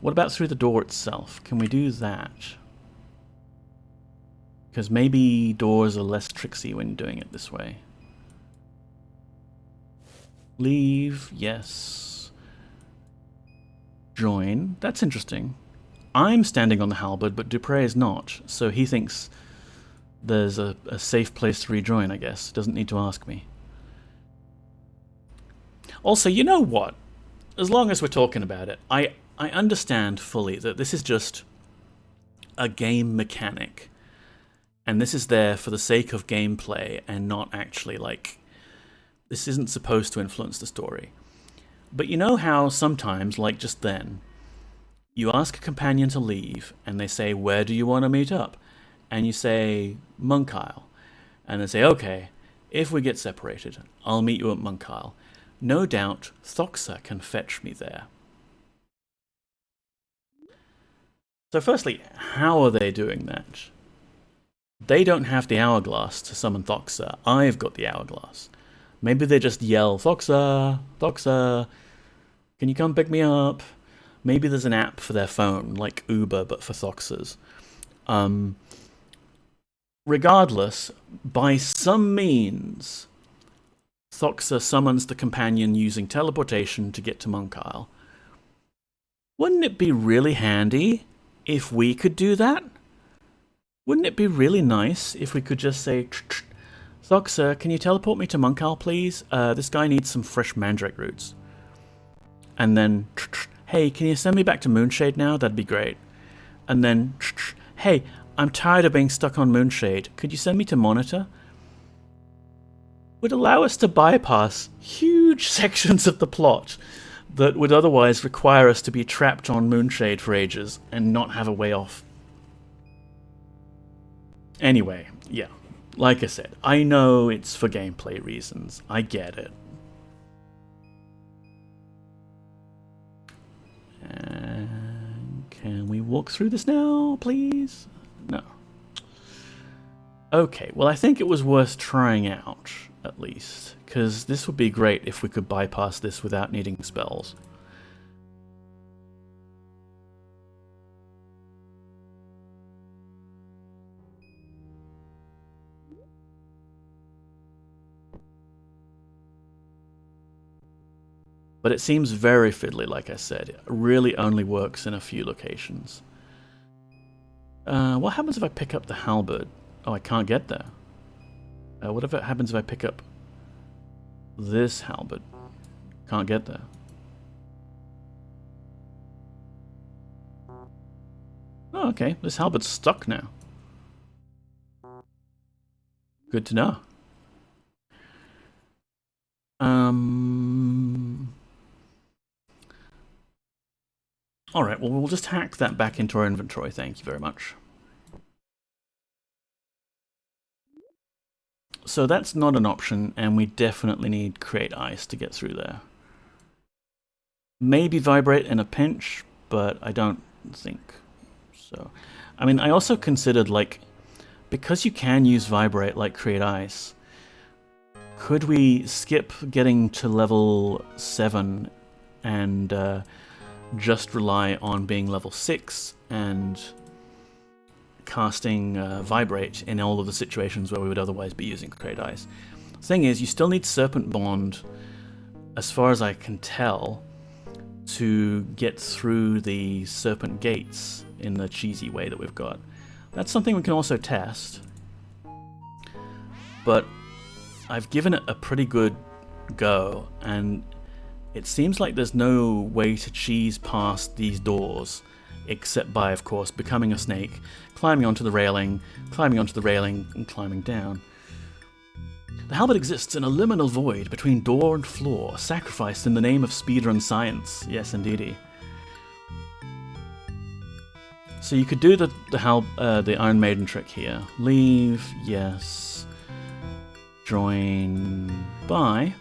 What about through the door itself? Can we do that? Because maybe doors are less tricksy when doing it this way. Leave, yes. Join, that's interesting. I'm standing on the halberd, but Dupré is not, so he thinks there's a safe place to rejoin, I guess. Doesn't need to ask me. Also, you know what? As long as we're talking about it, I understand fully that this is just a game mechanic. And this is there for the sake of gameplay and not actually, like, this isn't supposed to influence the story. But you know how sometimes, like just then, you ask a companion to leave, and they say, where do you want to meet up? And you say, Monk Isle. And they say, okay, if we get separated, I'll meet you at Monk Isle. No doubt, Thoxa can fetch me there. So firstly, how are they doing that? They don't have the hourglass to summon Thoxa. I've got the hourglass. Maybe they just yell, Thoxa, Thoxa, can you come pick me up? Maybe there's an app for their phone, like Uber, but for Thoxas. Regardless, by some means, Thoxa summons the companion using teleportation to get to Monk Isle. Wouldn't it be really handy if we could do that? Wouldn't it be really nice if we could just say, Thoxa, can you teleport me to Monk Isle, please? This guy needs some fresh Mandrake Roots. And then, hey, can you send me back to Moonshade now? That'd be great. And then, hey, I'm tired of being stuck on Moonshade. Could you send me to Monitor? Would allow us to bypass huge sections of the plot that would otherwise require us to be trapped on Moonshade for ages and not have a way off. Anyway, yeah, like I said, I know it's for gameplay reasons. I get it. And can we walk through this now, please? No. Okay, well, I think it was worth trying out, at least, because this would be great if we could bypass this without needing spells. But it seems very fiddly, like I said. It really only works in a few locations. What happens if I pick up the halberd? Oh, I can't get there. What if it happens if I pick up this halberd. Can't get there. Oh, okay. This halberd's stuck now. Good to know. Alright, well, we'll just hack that back into our inventory. Thank you very much. So that's not an option, and we definitely need Create Ice to get through there. Maybe Vibrate in a pinch, but I don't think so. I mean, I also considered, like, because you can use Vibrate like Create Ice, could we skip getting to level 7 and just rely on being level 6 and casting Vibrate in all of the situations where we would otherwise be using Create Ice? The thing is, you still need Serpent Bond, as far as I can tell, to get through the Serpent Gates in the cheesy way that we've got. That's something we can also test, but I've given it a pretty good go, and it seems like there's no way to cheese past these doors, except by, of course, becoming a snake, climbing onto the railing, and climbing down. The halberd exists in a liminal void between door and floor, sacrificed in the name of speedrun science. Yes, indeedy. So you could do the Iron Maiden trick here. Leave, yes. Join by.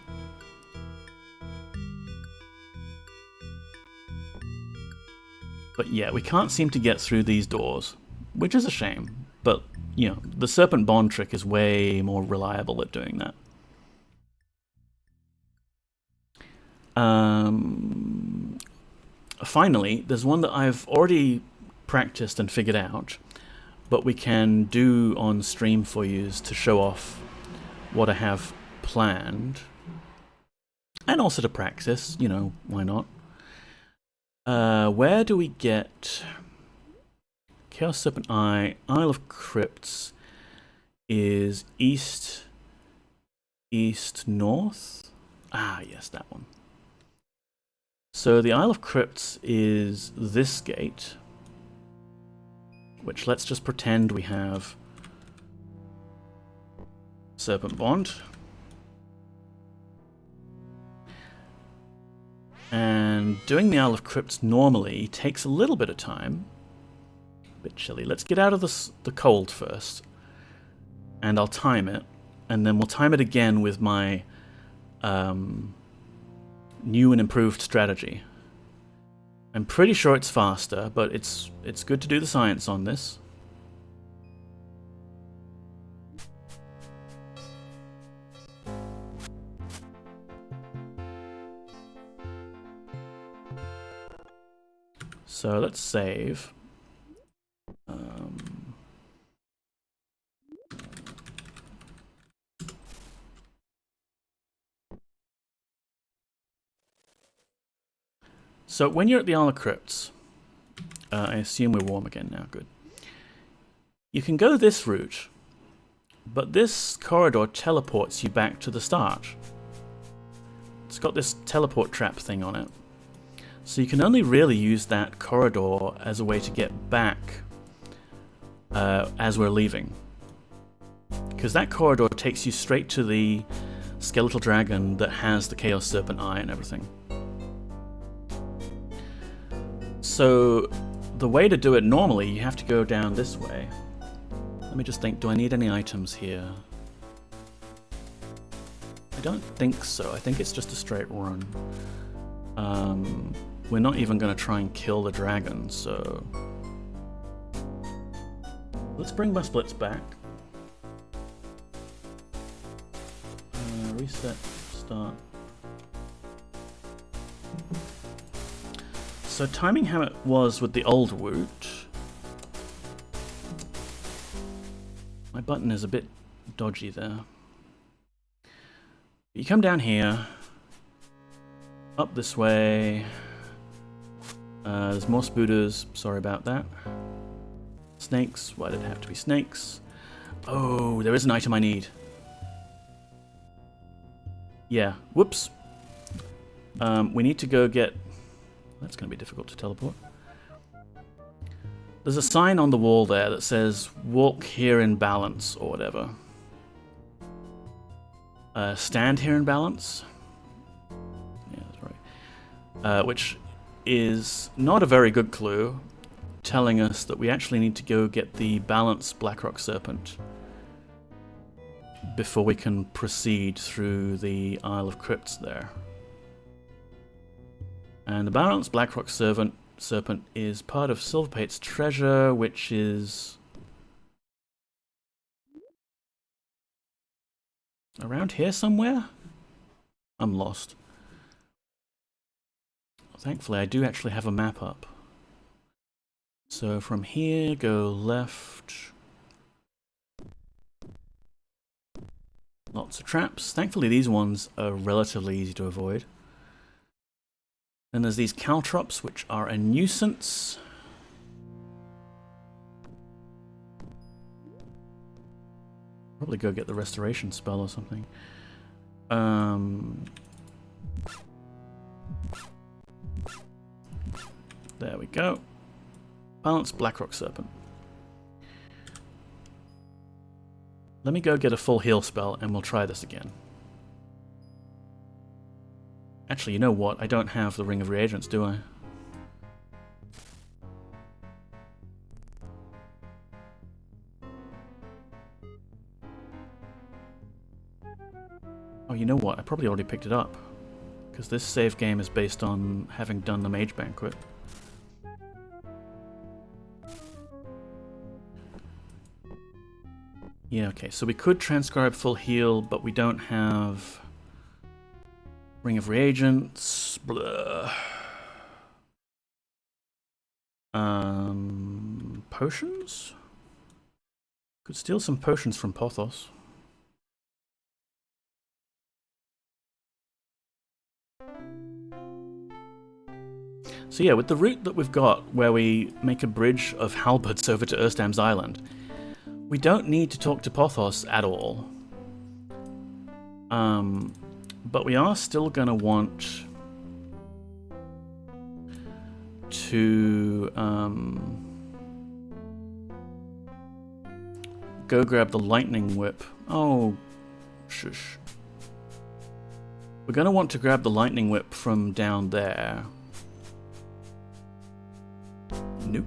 But yeah, we can't seem to get through these doors, which is a shame. But, you know, the Serpent Bond trick is way more reliable at doing that. Finally, there's one that I've already practiced and figured out, but we can do on stream for you to show off what I have planned. And also to practice, you know, why not? Where do we get Chaos Serpent Eye? Isle of Crypts is east, north. Ah, yes, that one. So the Isle of Crypts is this gate, which let's just pretend we have Serpent Bond. And doing the Isle of Crypts normally takes a little bit of time. A bit chilly. Let's get out of the cold first. And I'll time it. And then we'll time it again with my new and improved strategy. I'm pretty sure it's faster, but it's good to do the science on this. So let's save. So when you're at the Isle of Crypts, I assume we're warm again now, good. You can go this route, but this corridor teleports you back to the start. It's got this teleport trap thing on it. So you can only really use that corridor as a way to get back as we're leaving. Because that corridor takes you straight to the skeletal dragon that has the Chaos Serpent Eye and everything. So the way to do it normally, you have to go down this way. Let me just think, do I need any items here? I don't think so. I think it's just a straight run. We're not even going to try and kill the dragon, so... Let's bring my splits back. Reset, start. So timing how it was with the old route. My button is a bit dodgy there. You come down here, up this way. There's more spooters, sorry about that. Snakes, why did it have to be snakes? Oh, there is an item I need. Yeah, whoops. We need to go get... That's going to be difficult to teleport. There's a sign on the wall there that says, walk here in balance, or whatever. Stand here in balance? Yeah, that's right. Which is not a very good clue, telling us that we actually need to go get the balanced Blackrock Serpent before we can proceed through the Isle of Crypts there. And the balanced Blackrock Serpent is part of Silverpate's treasure, which is around here somewhere? I'm lost. Thankfully, I do actually have a map up. So from here, go left. Lots of traps. Thankfully, these ones are relatively easy to avoid. Then there's these caltrops, which are a nuisance. Probably go get the restoration spell or something. There we go. Balanced Blackrock Serpent. Let me go get a full heal spell and we'll try this again. Actually, you know what? I don't have the Ring of Reagents, do I? Oh, you know what? I probably already picked it up. Because this save game is based on having done the Mage Banquet. Yeah, okay, so we could transcribe full heal, but we don't have Ring of Reagents. Blah. Potions? Could steal some potions from Pothos. So yeah, with the route that we've got, where we make a bridge of halberds over to Erstam's island, we don't need to talk to Pothos at all. But we are still going to want to go grab the lightning whip. Oh, shush. We're going to want to grab the lightning whip from down there. Nope.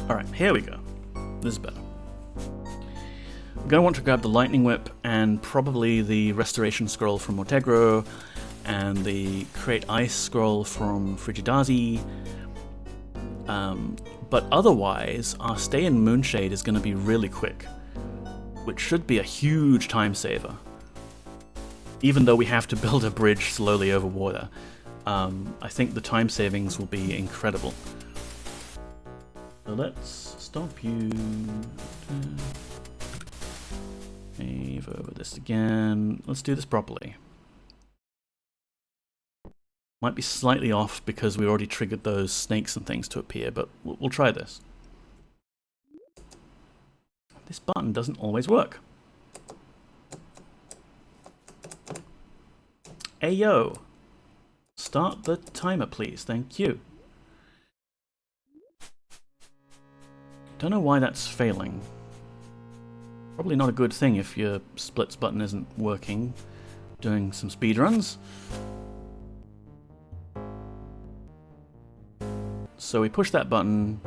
Alright, here we go. This is better. We're going to want to grab the Lightning Whip and probably the Restoration Scroll from Mortegro and the Create Ice Scroll from Frigidazi. But otherwise, our stay in Moonshade is going to be really quick, which should be a huge time saver. Even though we have to build a bridge slowly over water, I think the time savings will be incredible. So let's stop you. Save over this again. Let's do this properly. Might be slightly off because we already triggered those snakes and things to appear, but we'll try this. This button doesn't always work. Ayo! Start the timer, please. Thank you. Don't know why that's failing. Probably not a good thing if your splits button isn't working. Doing some speedruns. So we push that button,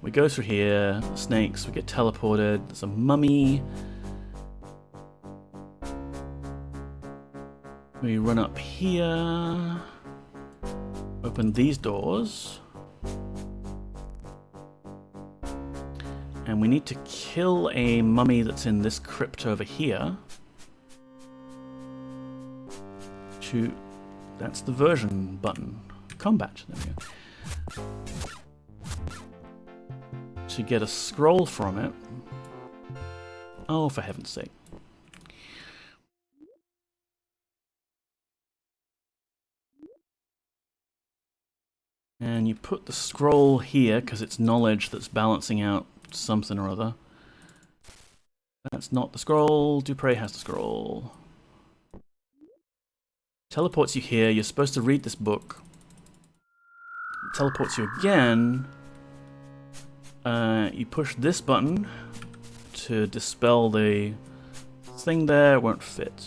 we go through here, snakes, we get teleported, there's a mummy. We run up here, open these doors. And we need to kill a mummy that's in this crypt over here. That's the version button. Combat, there we go. To get a scroll from it. Oh, for heaven's sake. And you put the scroll here because it's knowledge that's balancing out something or other. That's not the scroll. Dupre has the scroll. Teleports you here. You're supposed to read this book. It teleports you again. You push this button to dispel the thing there. It won't fit.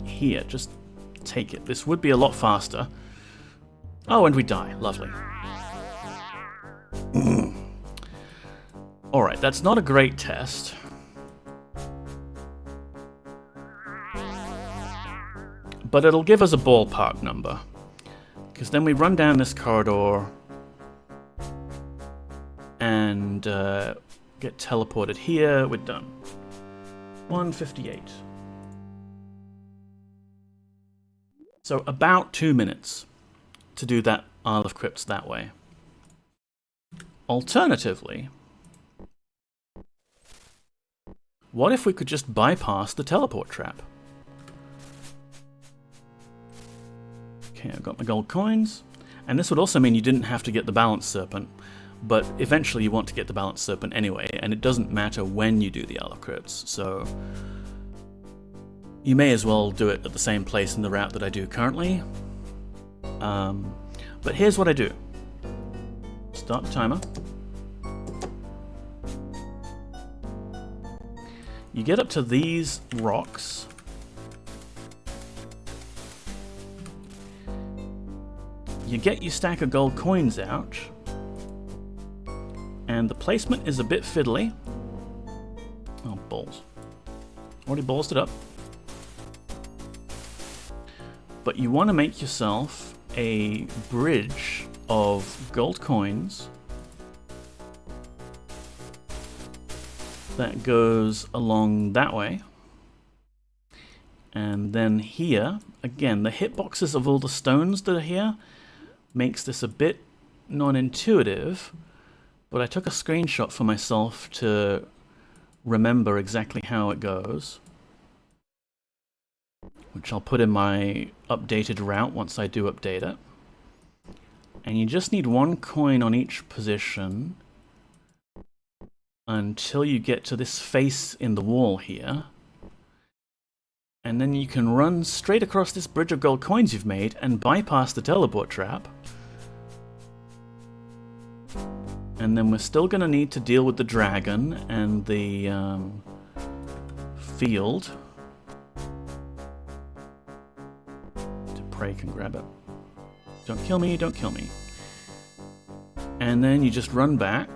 Here, just take it. This would be a lot faster. Oh, and we die. Lovely. Alright, that's not a great test. But it'll give us a ballpark number. Because then we run down this corridor and get teleported here. We're done. 158. So about 2 minutes to do that Isle of Crypts that way. Alternatively, what if we could just bypass the teleport trap? Okay, I've got my gold coins. And this would also mean you didn't have to get the Balanced Serpent, but eventually you want to get the Balanced Serpent anyway, and it doesn't matter when you do the Isle of Crypts, so you may as well do it at the same place in the route that I do currently. But here's what I do. Start the timer. You get up to these rocks. You get your stack of gold coins out. And the placement is a bit fiddly. Oh, balls. Already ballsed it up. But you want to make yourself a bridge of gold coins that goes along that way. And then here, again, the hitboxes of all the stones that are here makes this a bit non-intuitive, but I took a screenshot for myself to remember exactly how it goes, which I'll put in my updated route once I do update it. And you just need 1 coin on each position until you get to this face in the wall here. And then you can run straight across this bridge of gold coins you've made and bypass the teleport trap. And then we're still going to need to deal with the dragon and the field. Prey can grab it. Don't kill me, don't kill me. And then you just run back.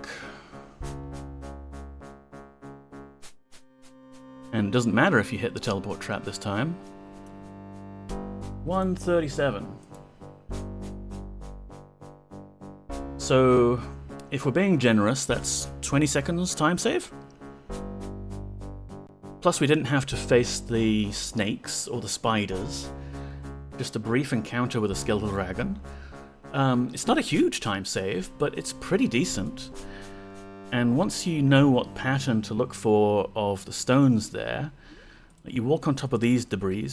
And it doesn't matter if you hit the teleport trap this time. 137. So, if we're being generous, that's 20 seconds time save. Plus we didn't have to face the snakes or the spiders. Just a brief encounter with a skeletal dragon. It's not a huge time save, but it's pretty decent. And once you know what pattern to look for of the stones there, you walk on top of these debris.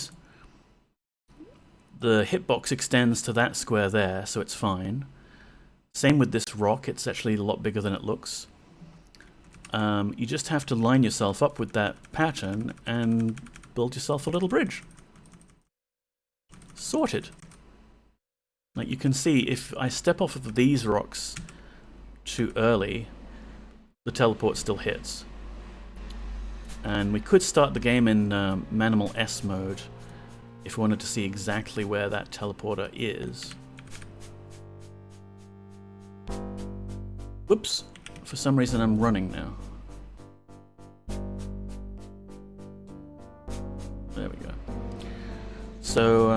The hitbox extends to that square there, so it's fine. Same with this rock, it's actually a lot bigger than it looks. You just have to line yourself up with that pattern and build yourself a little bridge. Sorted. Like you can see, if I step off of these rocks too early, the teleport still hits. And we could start the game in Manimal S mode if we wanted to see exactly where that teleporter is. Whoops, for some reason I'm running now. There we go. So,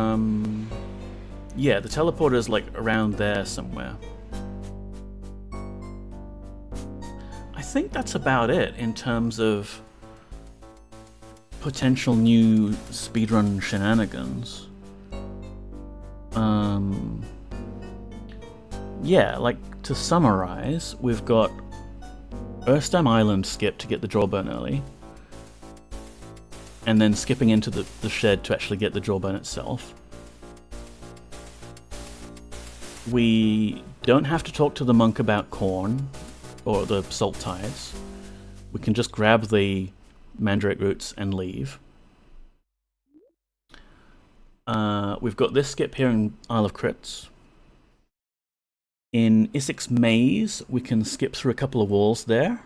yeah, the teleporter is like around there somewhere. I think that's about it in terms of potential new speedrun shenanigans. Yeah, like to summarize, we've got Erstam Island skip to get the Jawbone early. and then skipping into the shed to actually get the Jawbone itself. We don't have to talk to the monk about corn or the salt tides. We can just grab the Mandrake Roots and leave. We've got this skip here in Isle of Crypts. In Issa's Maze, we can skip through a couple of walls there.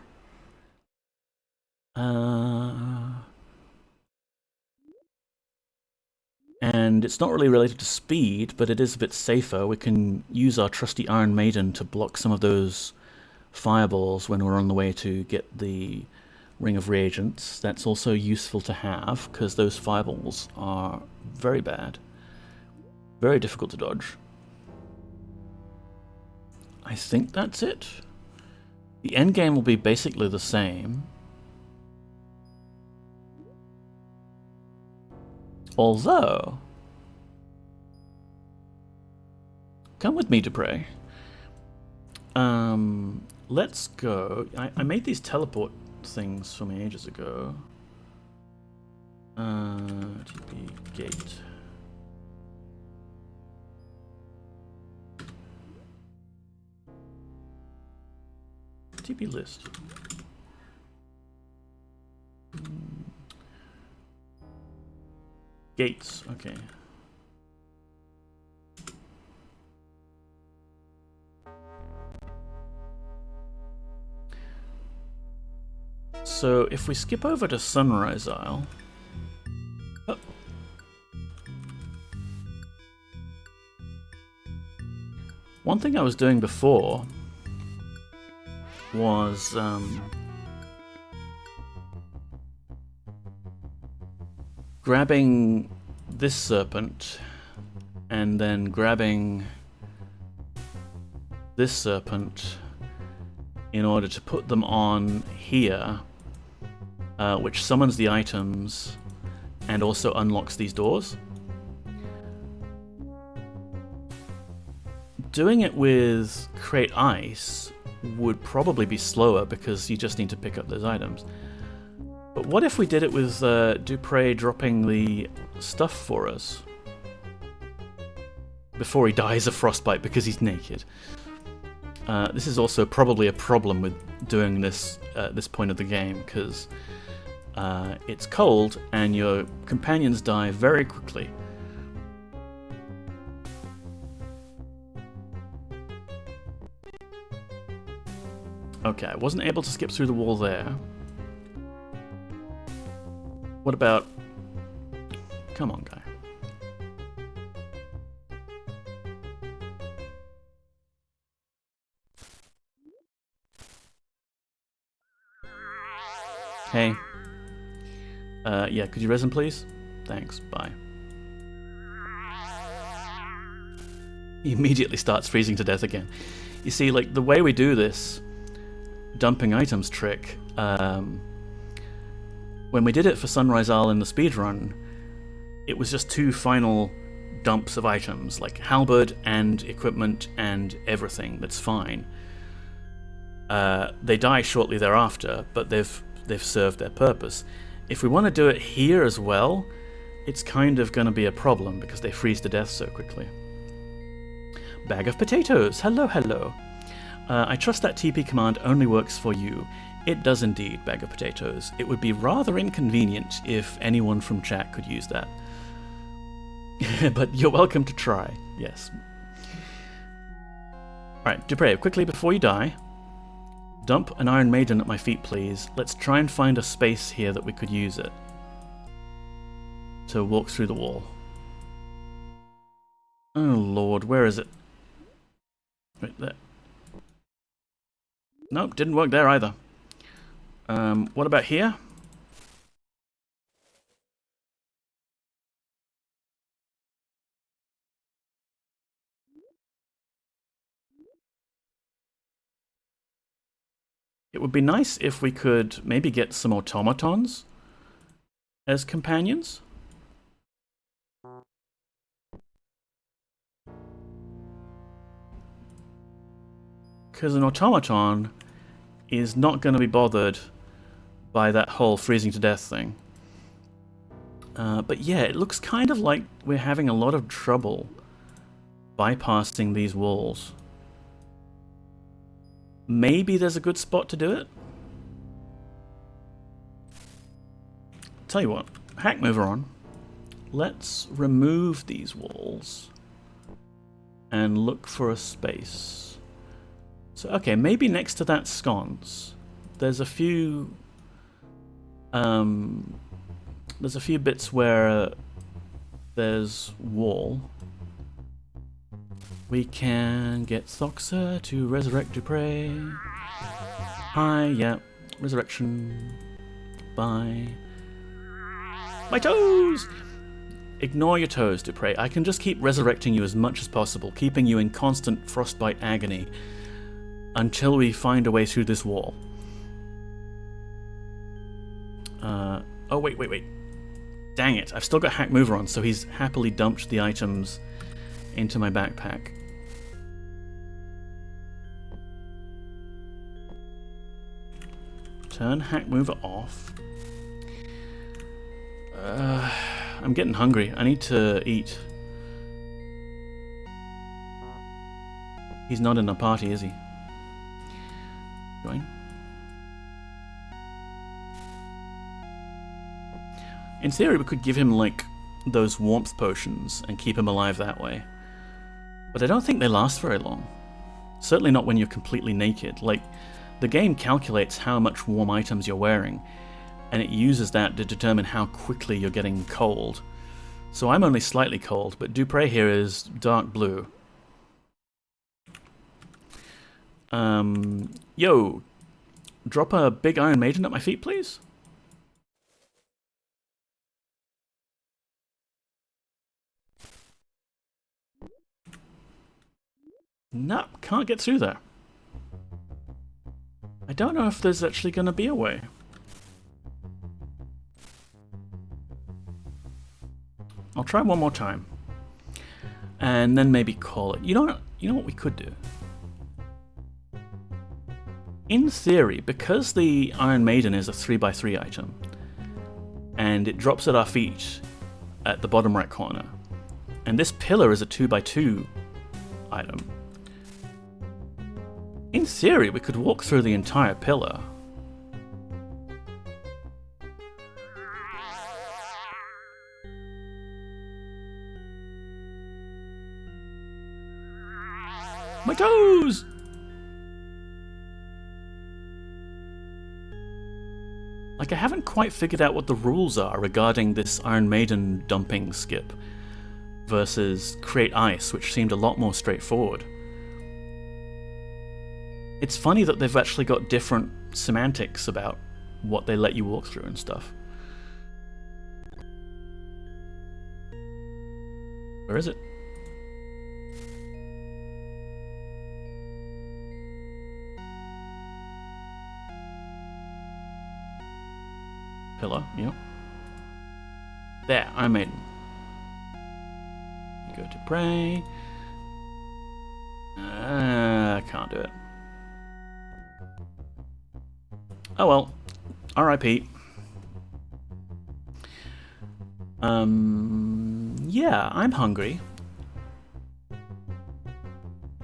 And it's not really related to speed, but it is a bit safer. We can use our trusty Iron Maiden to block some of those fireballs when we're on the way to get the Ring of Reagents. That's also useful to have, because those fireballs are very bad. Very difficult to dodge. I think that's it. The endgame will be basically the same. Although, come with me, Dupre. Let's go. I made these teleport things for me ages ago. TP gate. TP list. Gates, okay. So if we skip over to Sunrise Isle, oh. One thing I was doing before was grabbing this serpent and then grabbing this serpent in order to put them on here, which summons the items and also unlocks these doors. Doing it with Create Ice would probably be slower because you just need to pick up those items. But what if we did it with Dupre dropping the stuff for us before he dies of frostbite because he's naked? This is also probably a problem with doing this at this point of the game, because it's cold and your companions die very quickly. Okay, I wasn't able to skip through the wall there. What about... Come on, guy. Hey. Yeah, could you resin, please? Thanks, bye. He immediately starts freezing to death again. You see, like, the way we do this dumping items trick, when we did it for Sunrise Isle in the speedrun, it was just 2 final dumps of items, like halberd and equipment and everything. That's fine. They die shortly thereafter, but they've served their purpose. If we want to do it here as well, it's kind of going to be a problem because they freeze to death so quickly. Bag of potatoes. Hello, hello. I trust that TP command only works for you. It does indeed, bag of potatoes. It would be rather inconvenient if anyone from chat could use that. But you're welcome to try, yes. Alright, Dupre, quickly before you die, dump an Iron Maiden at my feet, please. Let's try and find a space here that we could use it to walk through the wall. Oh lord, where is it? Right there. Nope, didn't work there either. What about here? It would be nice if we could maybe get some automatons as companions. Because an automaton is not going to be bothered by that whole freezing to death thing. But yeah, it looks kind of like we're having a lot of trouble bypassing these walls. Maybe there's a good spot to do it? Tell you what, hack mover on. Let's remove these walls and look for a space. So, okay, maybe next to that sconce, there's a few bits where there's wall. We can get Thoxa to resurrect Dupre. Hi, yeah, resurrection. Bye. My toes! Ignore your toes, Dupre. I can just keep resurrecting you as much as possible, keeping you in constant frostbite agony until we find a way through this wall. Oh, wait. Dang it, I've still got hack mover on, so he's happily dumped the items into my backpack. Turn hack mover off. I'm getting hungry. I need to eat. He's not in the party, is he? Join. In theory, we could give him, like, those warmth potions and keep him alive that way. But I don't think they last very long. Certainly not when you're completely naked. Like, the game calculates how much warm items you're wearing, and it uses that to determine how quickly you're getting cold. So I'm only slightly cold, but Dupre here is dark blue. Yo, drop a big Iron Maiden at my feet, please? Nope, can't get through there. I don't know if there's actually going to be a way. I'll try one more time. And then maybe call it. You know what we could do? In theory, because the Iron Maiden is a 3x3 item, and it drops at our feet at the bottom right corner, and this pillar is a 2x2 item, in theory we could walk through the entire pillar. My toes! Like, I haven't quite figured out what the rules are regarding this Iron Maiden dumping skip versus create ice, which seemed a lot more straightforward. It's funny that they've actually got different semantics about what they let you walk through and stuff. Where is it? Pillar, yep. There, Iron Maiden. Go to pray. I can't do it. Oh well. R.I.P. Yeah, I'm hungry.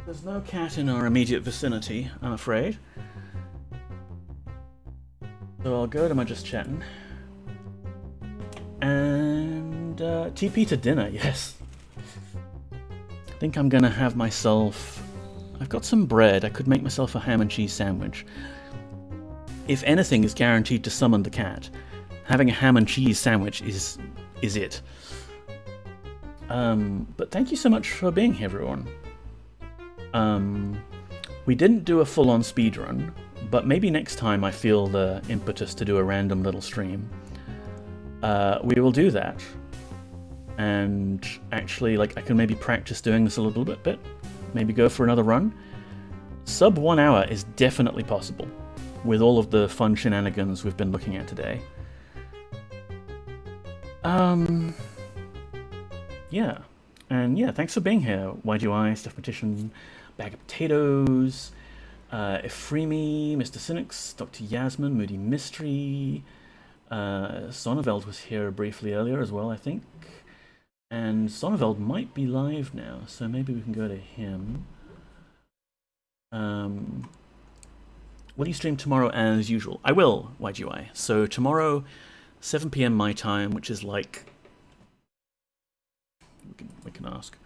There's no cat in our immediate vicinity, I'm afraid. So I'll go to my just chatting. And TP to dinner, yes. I think I'm gonna have myself... I've got some bread. I could make myself a ham and cheese sandwich. If anything is guaranteed to summon the cat, having a ham and cheese sandwich is it. But thank you so much for being here, everyone. We didn't do a full-on speedrun, but maybe next time I feel the impetus to do a random little stream. We will do that. And actually, like, I can maybe practice doing this a little bit. Maybe go for another run. Sub 1 hour is definitely possible, with all of the fun shenanigans we've been looking at today. Yeah. And yeah, thanks for being here. YGY, Stuff Petition, Bag of Potatoes, Efremi, Mr. Cynics, Dr. Yasmin, Moody Mystery, Sonneveld was here briefly earlier as well, I think. And Sonneveld might be live now, so maybe we can go to him. Will you stream tomorrow as usual? I will, YGY. So tomorrow, 7 PM my time, which is like... We can ask.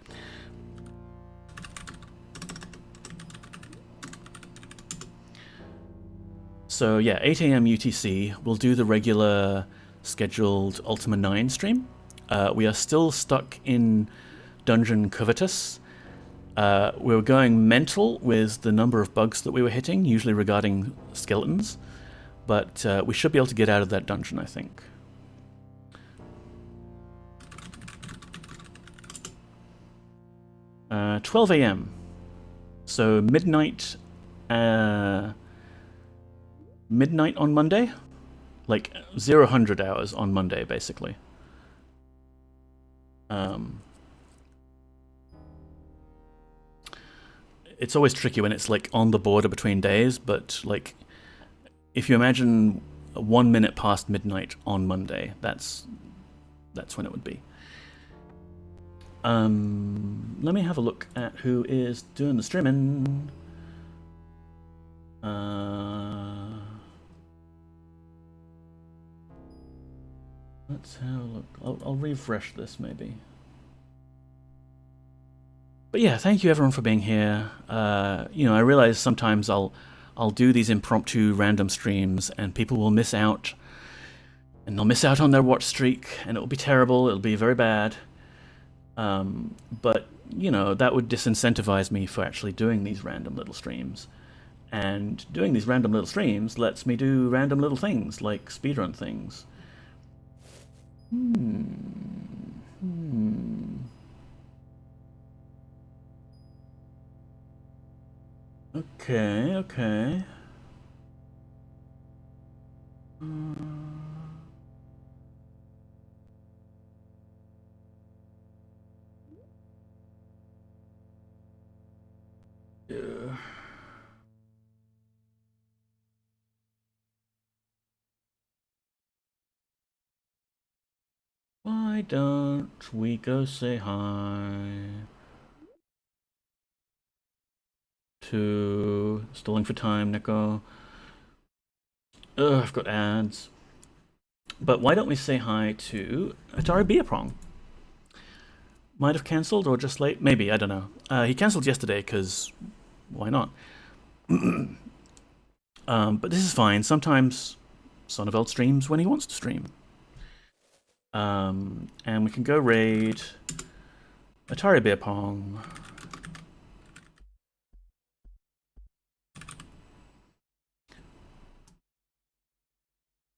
So yeah, 8 AM UTC, we'll do the regular scheduled Ultima 9 stream. We are still stuck in Dungeon Covetous. We were going mental with the number of bugs that we were hitting, usually regarding skeletons, but we should be able to get out of that dungeon, I think. Uh, 12 AM, so midnight on Monday, like 0000 hours on Monday, basically. It's always tricky when it's like on the border between days, but like if you imagine 1 minute past midnight on Monday, that's when it would be. Let me have a look at who is doing the streaming. Let's have a look. I'll refresh this maybe. But yeah, thank you everyone for being here. You know, I realize sometimes I'll do these impromptu random streams and people will miss out. And they'll miss out on their watch streak and it'll be terrible, it'll be very bad. But, you know, that would disincentivize me for actually doing these random little streams. And doing these random little streams lets me do random little things, like speedrun things. Okay. Yeah. Why don't we go say hi to Stalling for Time, Nico? Ugh, I've got ads. But why don't we say hi to Atari Beer Prong? Might have cancelled or just late? Maybe, I don't know. He cancelled yesterday because why not? But this is fine. Sometimes Sonneveld streams when he wants to stream. And we can go raid Atari Beer Pong.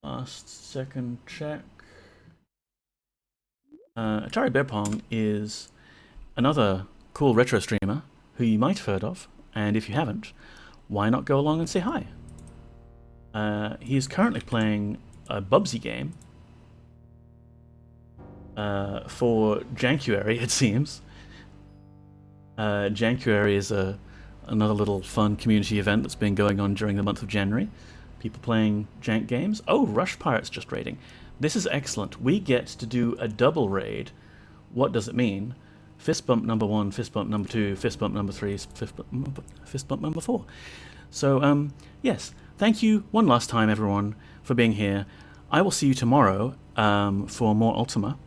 Last second check. Atari Beer Pong is another cool retro streamer who you might have heard of, and if you haven't, why not go along and say hi? He is currently playing a Bubsy game for Jankuary, it seems. Jankuary is another little fun community event that's been going on during the month of January. People playing jank games. Oh, Rush Pirate's just raiding. This is excellent. We get to do a double raid. What does it mean? Fist bump number 1, fist bump number 2, fist bump number 3, fist bump number 4. So, yes, thank you one last time, everyone, for being here. I will see you tomorrow for more Ultima.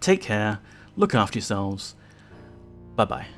Take care, look after yourselves. Bye-bye.